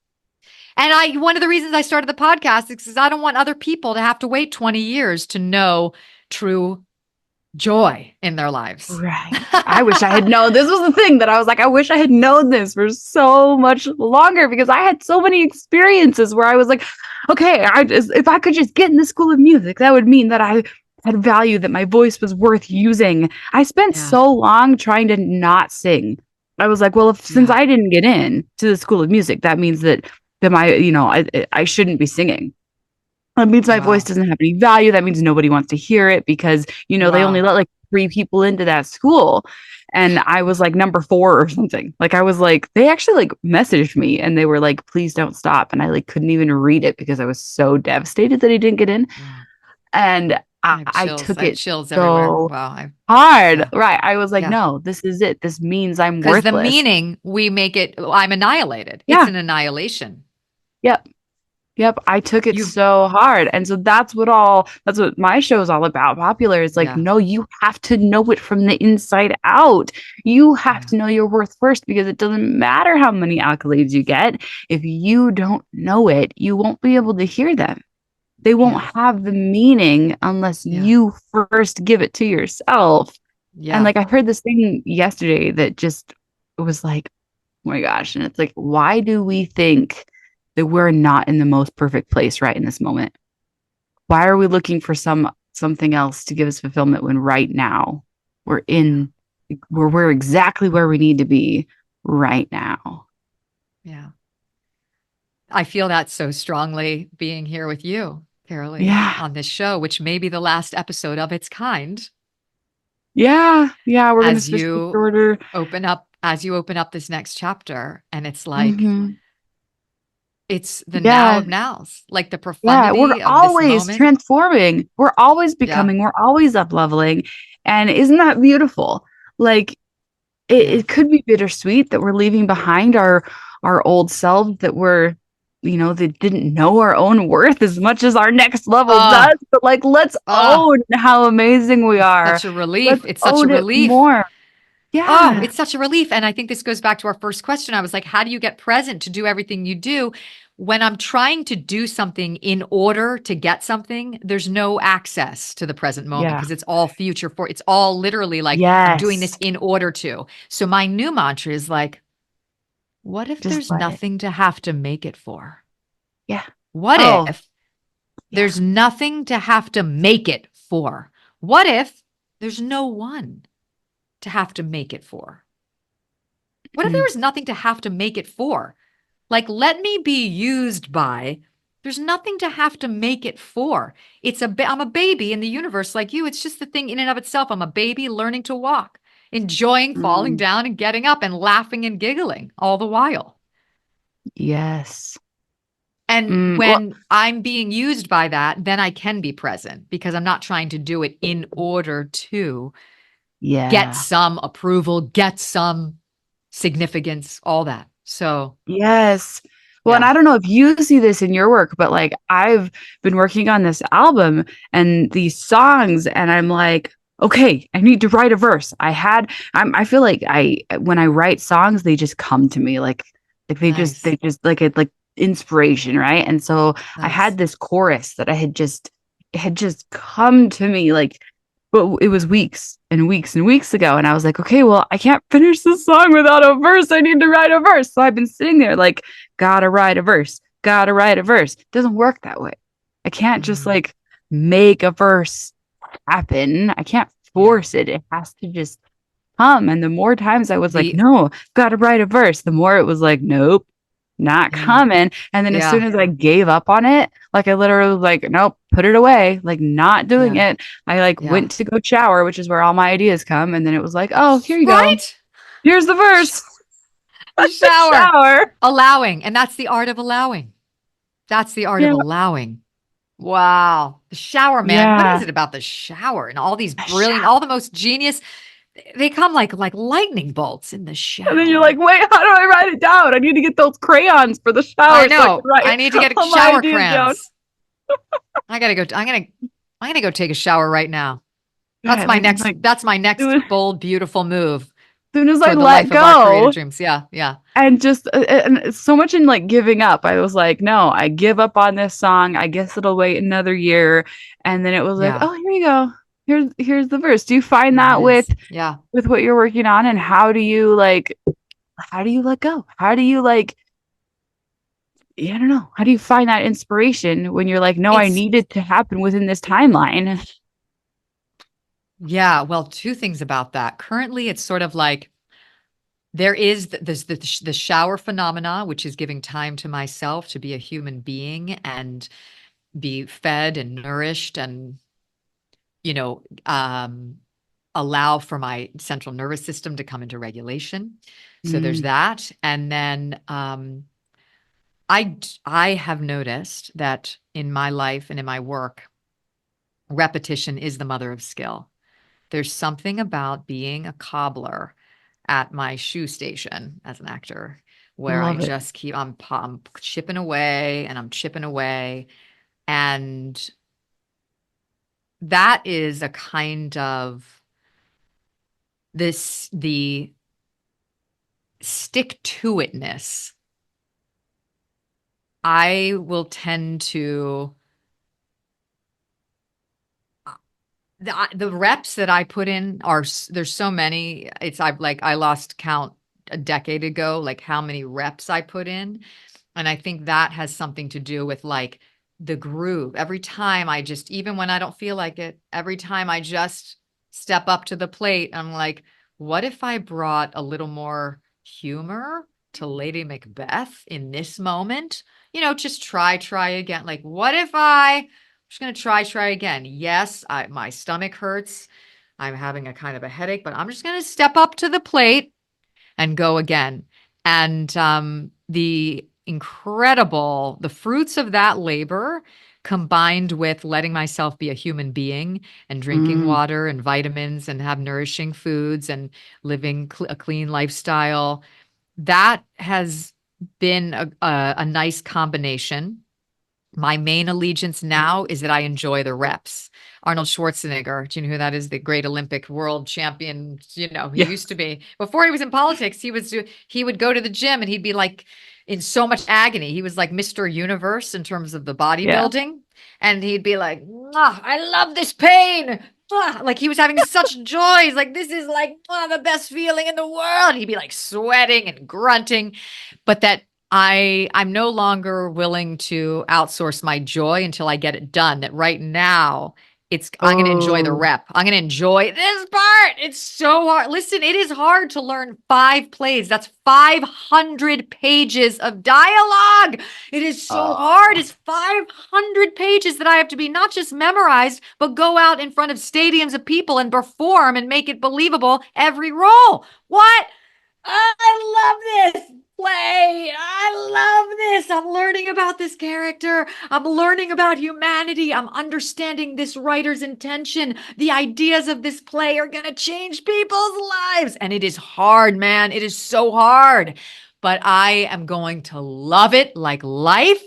And one of the reasons I started the podcast is because I don't want other people to have to wait 20 years to know true joy in their lives. Right. I wish I had known. This was the thing that I was like, I wish I had known this for so much longer, because I had so many experiences where I was like, okay, if I could just get in the School of Music, that would mean that I had value, that my voice was worth using. I spent so long trying to not sing. I was like, well, since I didn't get in to the School of Music, that means that I shouldn't be singing. That means my voice doesn't have any value. That means nobody wants to hear it because, they only let like 3 people into that school. And I was like number 4 or something. Like, I was like, they actually like messaged me and they were like, please don't stop. And I like couldn't even read it because I was so devastated that he didn't get in. And I took it chills so everywhere. hard. Right. I was like, no, this is it. This means I'm worthless. Because the meaning, we make it, I'm annihilated. Yeah. It's an annihilation. Yep. I took it so hard. And so that's what my show is all about. Popular is like, no, you have to know it from the inside out. You have to know your worth first, because it doesn't matter how many accolades you get. If you don't know it, you won't be able to hear them. They won't have the meaning unless you first give it to yourself. And Yeah. like I heard this thing yesterday that just was like, oh my gosh. And it's like, why do we think that we're not in the most perfect place right in this moment? Why are we looking for something else to give us fulfillment when right now we're in we're exactly where we need to be right now? Yeah. I feel that so strongly being here with you, Karaleigh, Yeah. on this show, which may be the last episode of its kind Yeah. Yeah. We're gonna as switch the you order. open up this next chapter. And it's like, Hmm. it's the now of Yeah. nows, like the Yeah. We're profundity of this always moment. transforming. We're always Yeah. becoming. We're always up leveling. And isn't that beautiful? Like Yeah. it could be bittersweet that we're leaving behind our old selves that were, that didn't know our own worth as much as our next level Ah, does. But like, let's ah, own how amazing we it's are. such a relief. Let's It's such a own it relief. more. Oh, Yeah. it's such a relief. And I think this goes back to our first question. I was like, how do you get present to do everything you do? When I'm trying to do something in order to get something, there's no access to the present moment Yeah. because it's all it's all literally like, I'm doing Yes. this in order to. So my new mantra is like, what if Just there's let it. nothing to have to make it for? Yeah. What Oh, if yeah. there's nothing to have to make it for? What if there's no one to have to make it for? What if there Mm. was nothing to have to make it for? Like, let me be used by. There's nothing to have to make it for. I'm a baby in the universe like you. It's just the thing in and of itself. I'm a baby learning to walk, enjoying falling Mm. down and getting up and laughing and giggling all the while. Yes. And Well, when I'm being used by that, then I can be present because I'm not trying to do it in order to get yeah. some approval, get some significance, all that. So, Yes. Well, and yeah. I don't know if you see this in your work, but like I've been working on this album and these songs, and I'm like, okay, I need to write a verse. I feel like when I write songs, they just come to me like Nice. they just like it like inspiration, right? And so I Nice. had this chorus that it had just come to me like, but it was weeks and weeks and weeks ago. And I was like, okay, well, I can't finish this song without a verse. I need to write a verse. So I've been sitting there like, gotta write a verse, gotta write a verse. It doesn't work that way. I can't just Mm, like make a verse happen. I can't yeah. force it. It has to just come. And the more times I was like, The, no, gotta write a verse, the more it was like, nope, not yeah. coming. And then as soon Yeah. as I gave up on it, like I literally was like, nope, put it away, like not doing Yeah. it. I like Yeah. went to go shower, which is where all my ideas come. And then it was like, oh, here you go. Right? Here's the verse. The shower. Shower. Allowing. And that's the art of allowing. That's the art of Yeah. allowing. Wow. The shower, man. What is Yeah. it about the shower and all these A brilliant, shower. all the most genius, they come like lightning bolts in the And then you're like, shower. wait, how do I write it down? I need to get those crayons for the I shower so I can know. write I need to get all my shower ideas down. crayons. I gotta go. I'm gonna go take a shower right now. Yeah, like That's my it next was, bold, beautiful move soon as I toward the let life of our creative go dreams. Yeah. Yeah. and just and so much in like giving up, I was like, no, I give up on this song. I guess it'll wait another year. And then it was like, Yeah. oh, here you go. Here's the verse. Do you find Here it that is. Yeah. with what you're working on? And how do you let go? How do you like, yeah, I don't know. How do you find that inspiration when you're like, no, I It's need it to happen within this timeline? Yeah, well, two things about that. Currently, it's sort of like there is the shower phenomena, which is giving time to myself to be a human being and be fed and nourished and, you know, allow for my central nervous system to come into regulation. So there's Mm, that. And then I have noticed that in my life and in my work, repetition is the mother of skill. There's something about being a cobbler at my shoe station as an actor where I love it. just I'm chipping away and I'm chipping away. And that is a kind of the stick to itness. I will tend to the reps that I put in there's so many. I lost count a decade ago, like how many reps I put in. And I think that has something to do with like the groove. Every time even when I don't feel like it, every time I just step up to the plate, I'm like, what if I brought a little more humor to Lady Macbeth in this moment? Just try again. Like, what if I'm just going to try again. Yes, my stomach hurts. I'm having a kind of a headache, but I'm just going to step up to the plate and go again. And the fruits of that labor combined with letting myself be a human being and drinking water and vitamins and have nourishing foods and living a clean lifestyle, that has been a nice combination. My main allegiance now is that I enjoy the reps. Arnold Schwarzenegger, do you know who that is? The great Olympic world champion. He used to be, before he was in politics, he would go to the gym and he'd be like in so much agony. He was like Mr. Universe in terms of the bodybuilding. Yeah. And he'd be like, I love this pain. Like he was having such joy. He's like, this is like the best feeling in the world. He'd be like sweating and grunting, but I'm no longer willing to outsource my joy until I get it done. That right now I'm going to enjoy the rep. I'm going to enjoy this part. It's so hard. Listen, it is hard to learn 5 plays. That's 500 pages of dialogue. It is so hard. It's 500 pages that I have to be not just memorized, but go out in front of stadiums of people and perform and make it believable every role. What? I love this play. I love this. I'm learning about this character. I'm learning about humanity. I'm understanding this writer's intention. The ideas of this play are going to change people's lives. And it is hard, man. It is so hard. But I am going to love it like life.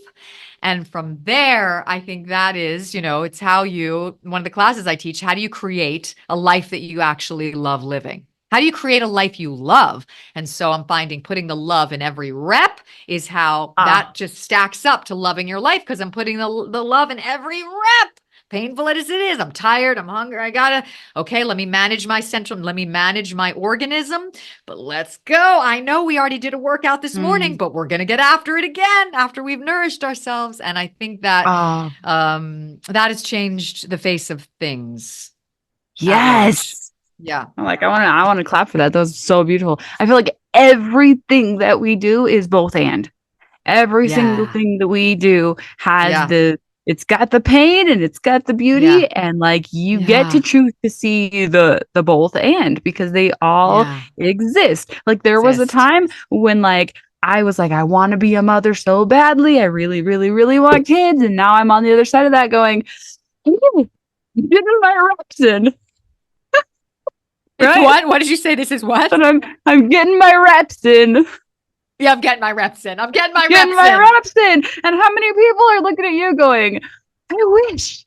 And from there, I think that is, it's one of the classes I teach, how do you create a life that you actually love living? How do you create a life you love? And so I'm finding putting the love in every rep is how that just stacks up to loving your life, because I'm putting the love in every rep. Painful as it is. I'm tired. I'm hungry. Let me manage my centrum. Let me manage my organism. But let's go. I know we already did a workout this morning, but we're going to get after it again after we've nourished ourselves. And I think that that has changed the face of things. Yes. Yeah. I want to clap for that. That was so beautiful. I feel like everything that we do is both and. Every single thing that we do has it's got the pain and it's got the beauty, and like you get to choose to see the both and, because they all exist. Like there was a time when like I was like, I want to be a mother so badly. I really, really, really want kids. And now I'm on the other side of that going, getting my reps in. Right? What? What did you say? This is what? And I'm getting my reps in. Yeah, I'm getting my reps in. I'm getting my reps in. And how many people are looking at you going, I wish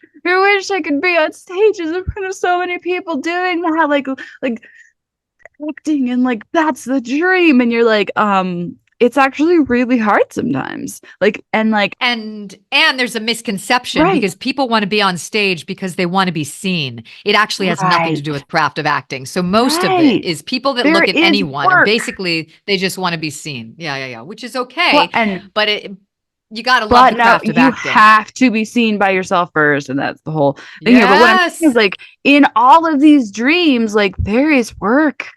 I could be on stages in front of so many people doing that, like acting, and like that's the dream. And you're like, it's actually really hard sometimes. And there's a misconception because people want to be on stage because they want to be seen. It actually has nothing to do with craft of acting. So most of it is people that look at anyone and basically they just want to be seen. Yeah. Which is okay. You got to love the craft of acting. You have to be seen by yourself first. And that's the whole thing here. But what I'm saying is, like, in all of these dreams, like there is work.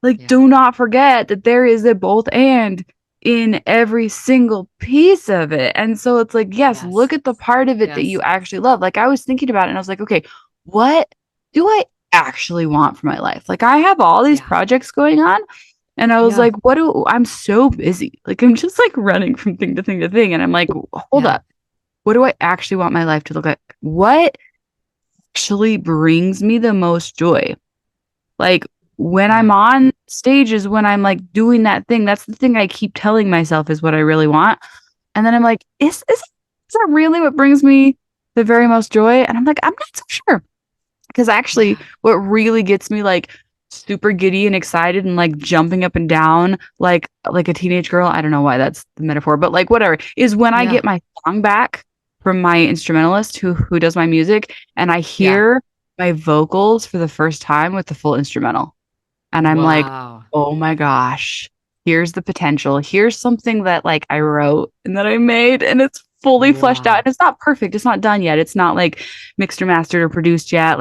Like, do not forget that there is a both and in every single piece of it. And so it's like, yes, look at the part of it that you actually love. Like I was thinking about it and I was like, okay, what do I actually want for my life? Like I have all these projects going on, and I was like, I'm so busy. Like I'm just like running from thing to thing to thing. And I'm like, hold up. What do I actually want my life to look like? What actually brings me the most joy? Like, when I'm on stages, when I'm like doing that thing, that's the thing I keep telling myself is what I really want. And then I'm like, is that really what brings me the very most joy? And I'm like, I'm not so sure. Because actually what really gets me like super giddy and excited and like jumping up and down like a teenage girl, I don't know why that's the metaphor, but like whatever, is when I get my song back from my instrumentalist who does my music, and I hear my vocals for the first time with the full instrumental. And I'm like, Wow. oh my gosh, here's the potential. Here's something that like I wrote and that I made, and it's fully fleshed out. Wow. And it's not perfect. It's not done yet. It's not like mixed or mastered or produced yet.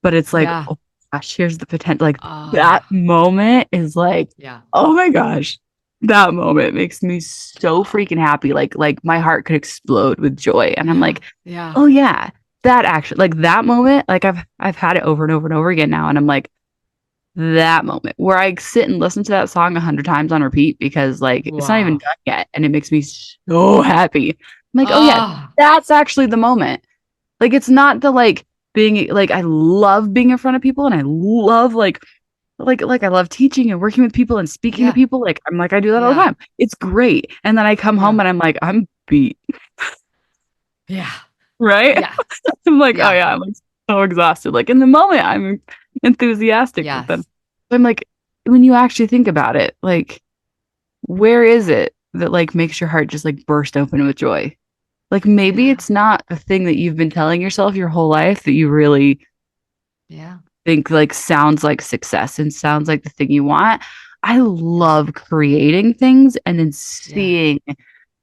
But it's like, Yeah. oh gosh, here's the potential. Like that Oh, moment is like, yeah. oh my gosh. That moment makes me so freaking happy. Like my heart could explode with joy. And I'm Yeah. like, Yeah. oh yeah, that action, like that moment, like I've had it over and over and over again now. And I'm like, that moment where I sit and listen to that song 100 times on repeat because like it's not even Wow. done yet and it makes me so happy. I'm like, oh yeah, Oh, that's actually the moment. Like it's not the like being like I love being in front of people and I love like I love teaching and working with people and speaking to yeah. people. Like I'm like I do that all the Yeah. time. It's great. And then I come home Yeah. and I'm like I'm beat, Yeah. right? Yeah. I'm like, oh Yeah. yeah, I'm like so exhausted. Like in the moment I'm enthusiastic, but then Yes. I'm like when you actually think about it, like where is it that like makes your heart just like burst open with joy? Like maybe Yeah. it's not the thing that you've been telling yourself your whole life that you really Yeah. think like sounds like success and sounds like the thing you want. I Yeah. love creating things and then Yeah. seeing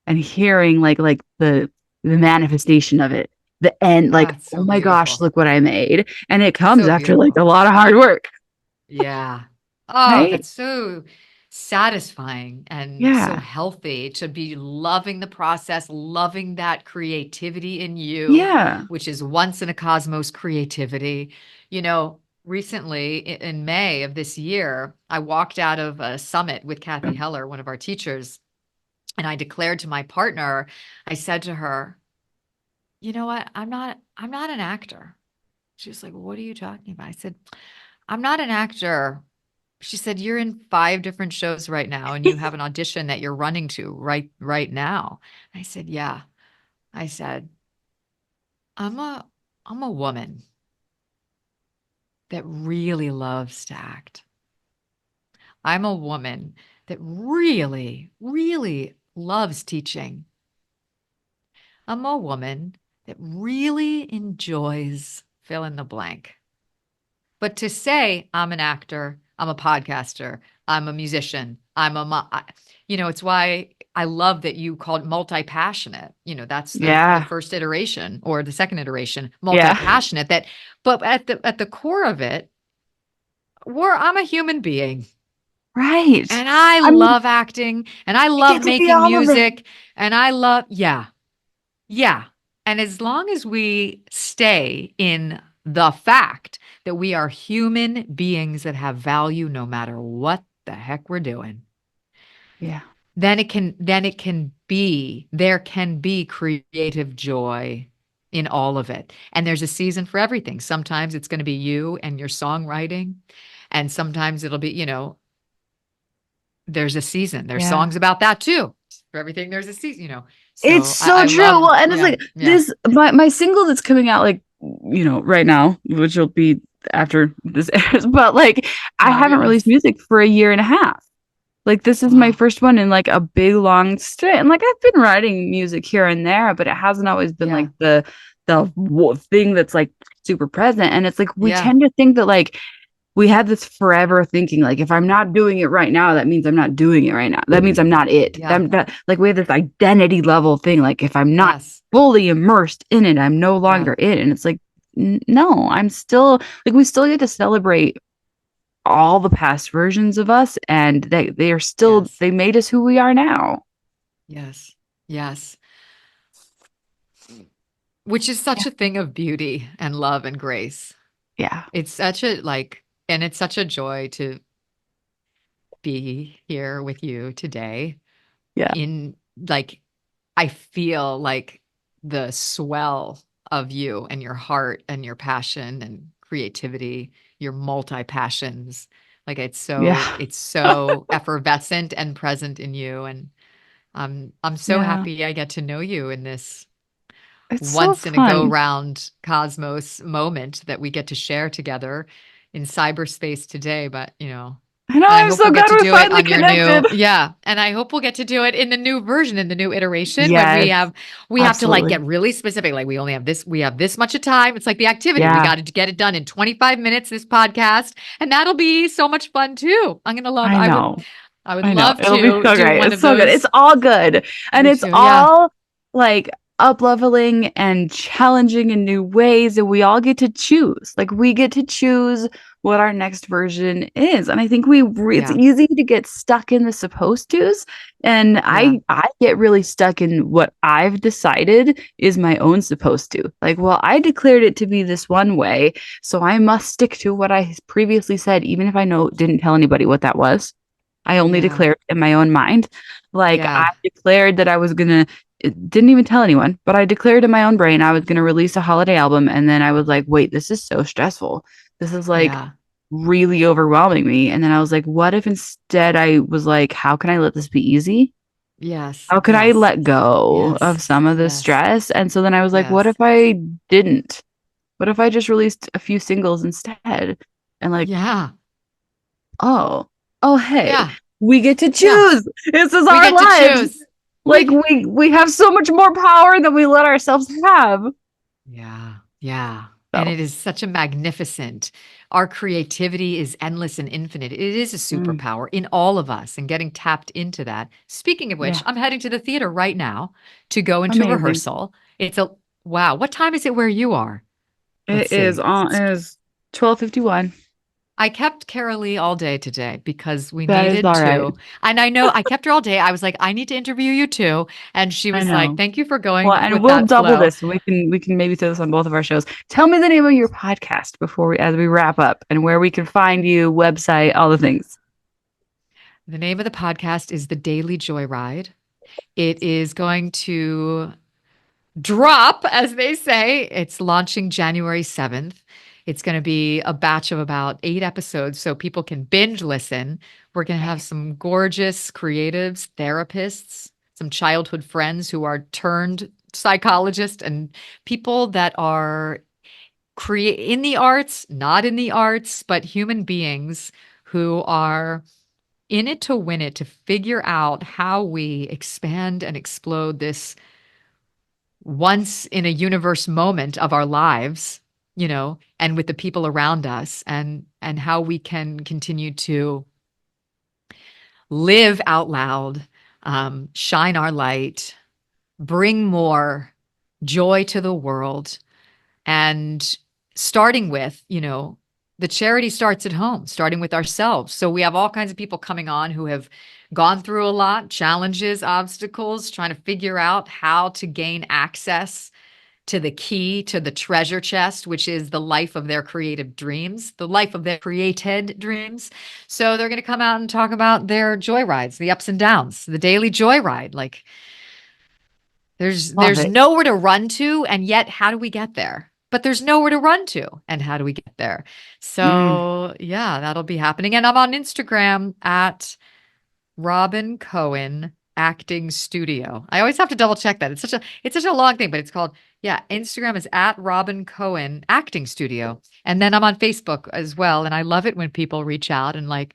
and hearing like the manifestation of it. The end, Oh, like, it's oh so my gosh, beautiful. look what I made. And it comes So after like a beautiful. lot of hard work, Yeah. Oh, right? that's so satisfying and so Yeah. healthy to be loving the process, loving that creativity in you, Yeah. which is once in a cosmos creativity. Recently in May of this year, I walked out of a summit with Kathy Heller, one of our teachers, and I declared to my partner, I said to her, you know what? I'm not an actor. She was like, what are you talking about? I said, I'm not an actor. She said, you're in 5 different shows right now and you have an audition that you're running to right now. I said, yeah. I said, I'm a I'm a woman that really loves to act. I'm a woman that really, really loves teaching. I'm a woman that really enjoys fill in the blank. But to say I'm an actor, I'm a podcaster, I'm a musician, it's why I love that you called it multi-passionate. That's the Yeah. first iteration or the second iteration, Yeah. multi-passionate. But at the core of it, I'm a human being. Right. And I I mean, love acting and I you love get to be making all of it. music and yeah. Yeah. And as long as we stay in the fact that we are human beings that have value no matter what the heck we're doing, Yeah. there can be creative joy in all of it. And there's a season for everything. Sometimes it's going to be you and your songwriting. And sometimes it'll be, there's a season. There's Yeah. songs about that too. For everything, there's a season. It's So so I true. love, Well, and it's yeah, like yeah. this my single that's coming out like right now, which will be after this airs, but like I haven't released Fabulous. music for a year and a half. Like this is my Wow. first one in like a big long stint. And like I've been writing music here and there, but it hasn't always been Yeah. like the thing that's like super present. And it's like we Yeah. tend to think that like we have this forever thinking like if I'm not doing it right now, that means I'm not doing it right now. That means I'm not it. Yeah. That like we have this identity level thing. Like if I'm not Yes. fully immersed in it, I'm no Yeah. longer it. And it's like, no, I'm still like we still get to celebrate all the past versions of us and they are still Yes. they made us who we are now. Yes. Yes. Which is such Yeah. a thing of beauty and love and grace. Yeah. It's such and it's such a joy to be here with you today Yeah. in like, I feel like the swell of you and your heart and your passion and creativity, your multi passions. Like Yeah. it's so effervescent and present in you. And I'm so Yeah. happy I get to know you in this It's so once in a go fun. round cosmos moment that we get to share together in cyberspace today. But I know, And I I'm hope so we'll get glad to we're do it finally on your new, connected. yeah. And I hope we'll get to do it in the new version, in the new iteration when Yes, we have to like absolutely. get really specific. Like we have this much of time. It's like the activity. We Yeah, got to get it done in 25 minutes, this podcast. And that'll be so much fun too. I'm going to love, I know. I would I know. love It'll be to so do great. one It's of so good. It's those. all good. And Me it's too. Yeah. all like up leveling and challenging in new ways. And we all get to choose. Like we get to choose what our next version is. And I think it's Yeah. easy to get stuck in the supposed to's. And Yeah. I get really stuck in what I've decided is my own supposed to. Like, well, I declared it to be this one way, so I must stick to what I previously said, even if I didn't tell anybody what that was. I only Yeah. declared in my own mind. Like I Yeah. declared that I was gonna, it didn't even tell anyone, but I declared in my own brain I was gonna release a holiday album. And then I was like, wait, this is so stressful. This is like Yeah. really overwhelming me. And then I was like, what if instead I was like, how can I let this be easy? Yes. How can I Yes. let go of Yes. some of the Yes. stress? And so then I was like, what Yes. if I didn't? What if I just released a few singles instead? And like, Yeah. oh, oh, hey, Yeah. we get to Yeah. choose. This is We our get to lives. choose. Like we have so much more power than we let ourselves have. Yeah. Yeah. And So, it is such a magnificent, our creativity is endless and infinite. It is a mm, superpower in all of us and getting tapped into that. Speaking of which, yeah, I'm heading to the theater right now to go into amazing. rehearsal. Wow. What time is it where you are? Let's It is see. on. It is 12:51. I kept Karaleigh all day today because we That is needed all right. to. And I know I kept her all day. I was like, I need to interview you too. And she I was like, know. thank you for Well, going and with we'll that double flow. this. We can maybe throw this on both of our shows. Tell me the name of your podcast as we wrap up, and where we can find you, website, all the things. The name of the podcast is The Daily Joyride. It is going to drop, as they say. It's launching January 7th. It's going to be a batch of about 8 episodes so people can binge listen. We're going to have some gorgeous creatives, therapists, some childhood friends who are turned psychologists, and people that are in the arts, not in the arts, but human beings who are in it to win it, to figure out how we expand and explode this once in a universe moment of our lives, and with the people around us, and how we can continue to live out loud, shine our light, bring more joy to the world. And starting with, the charity starts at home, starting with ourselves. So we have all kinds of people coming on who have gone through a lot, challenges, obstacles, trying to figure out how to gain access to the key to the treasure chest, which is the life of their creative dreams, the life of their created dreams. So they're going to come out and talk about their joyrides, the ups and downs, the daily joyride. Like Love there's it. nowhere to run to, and yet how do we get there? But there's nowhere to run to, and how do we get there? Mm. So yeah, that'll be happening. And I'm on Instagram at Robyn Cohen Acting Studio. I always have to double check that. It's such a long thing, but it's called, yeah, Instagram is at Robyn Cohen Acting Studio. And then I'm on Facebook as well. And I love it when people reach out and like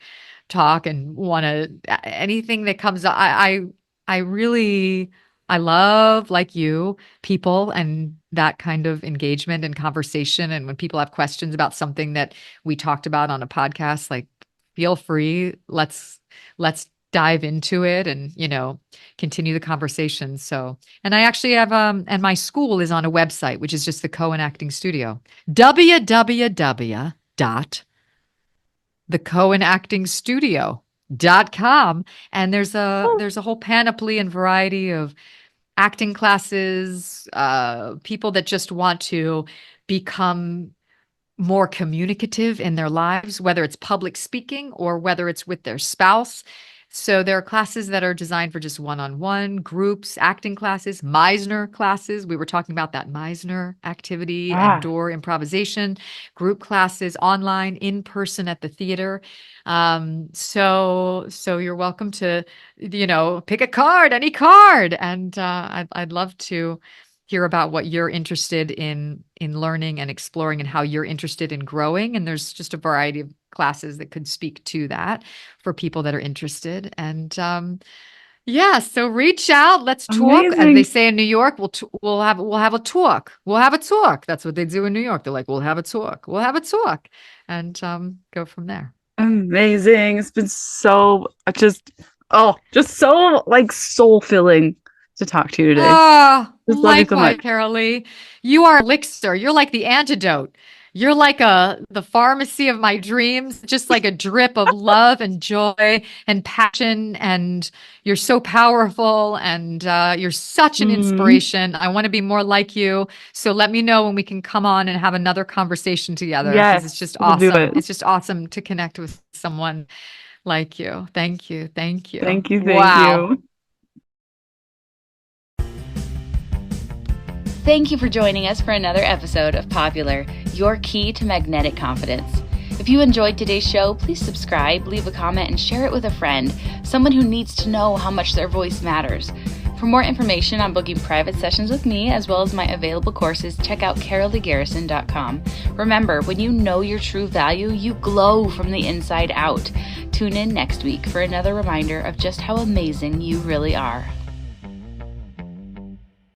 talk and want to anything that comes up. I really I love, like you, people and that kind of engagement and conversation. And when people have questions about something that we talked about on a podcast, like feel free. Let's dive into it and, continue the conversation. So, and I actually have, and my school is on a website, which is just the Cohen Acting Studio, www.thecohenactingstudio.com. And there's a whole panoply and variety of acting classes, people that just want to become more communicative in their lives, whether it's public speaking or whether it's with their spouse. So there are classes that are designed for just one-on-one, groups, acting classes, Meisner classes. We were talking about that Meisner activity and Ah, door improvisation, group classes, online, in person at the theater. So you're welcome to, pick a card, any card, and I'd love to hear about what you're interested in learning and exploring, and how you're interested in growing. And there's just a variety of classes that could speak to that for people that are interested. And yeah, so reach out. Let's talk. As Amazing. they say in New York, we'll have a talk. We'll have a talk. That's what they do in New York. They're like, we'll have a talk. We'll have a talk, and go from there. Amazing. It's been so so like soul filling to talk to you today. Oh, Just love you so likewise, much. Karaleigh. You are elixir. You're like the antidote. You're like the pharmacy of my dreams, just like a drip of love and joy and passion. And you're so powerful, and you're such an inspiration. I want to be more like you. So let me know when we can come on and have another conversation together. Yes, It's just we'll do awesome. it. It's just awesome to connect with someone like you. Thank you. Thank you. Thank you. Wow. You. Thank you for joining us for another episode of Popular, your key to magnetic confidence. If you enjoyed today's show, please subscribe, leave a comment, and share it with a friend, someone who needs to know how much their voice matters. For more information on booking private sessions with me, as well as my available courses, check out CaraleigHgarrison.com. Remember, when you know your true value, you glow from the inside out. Tune in next week for another reminder of just how amazing you really are.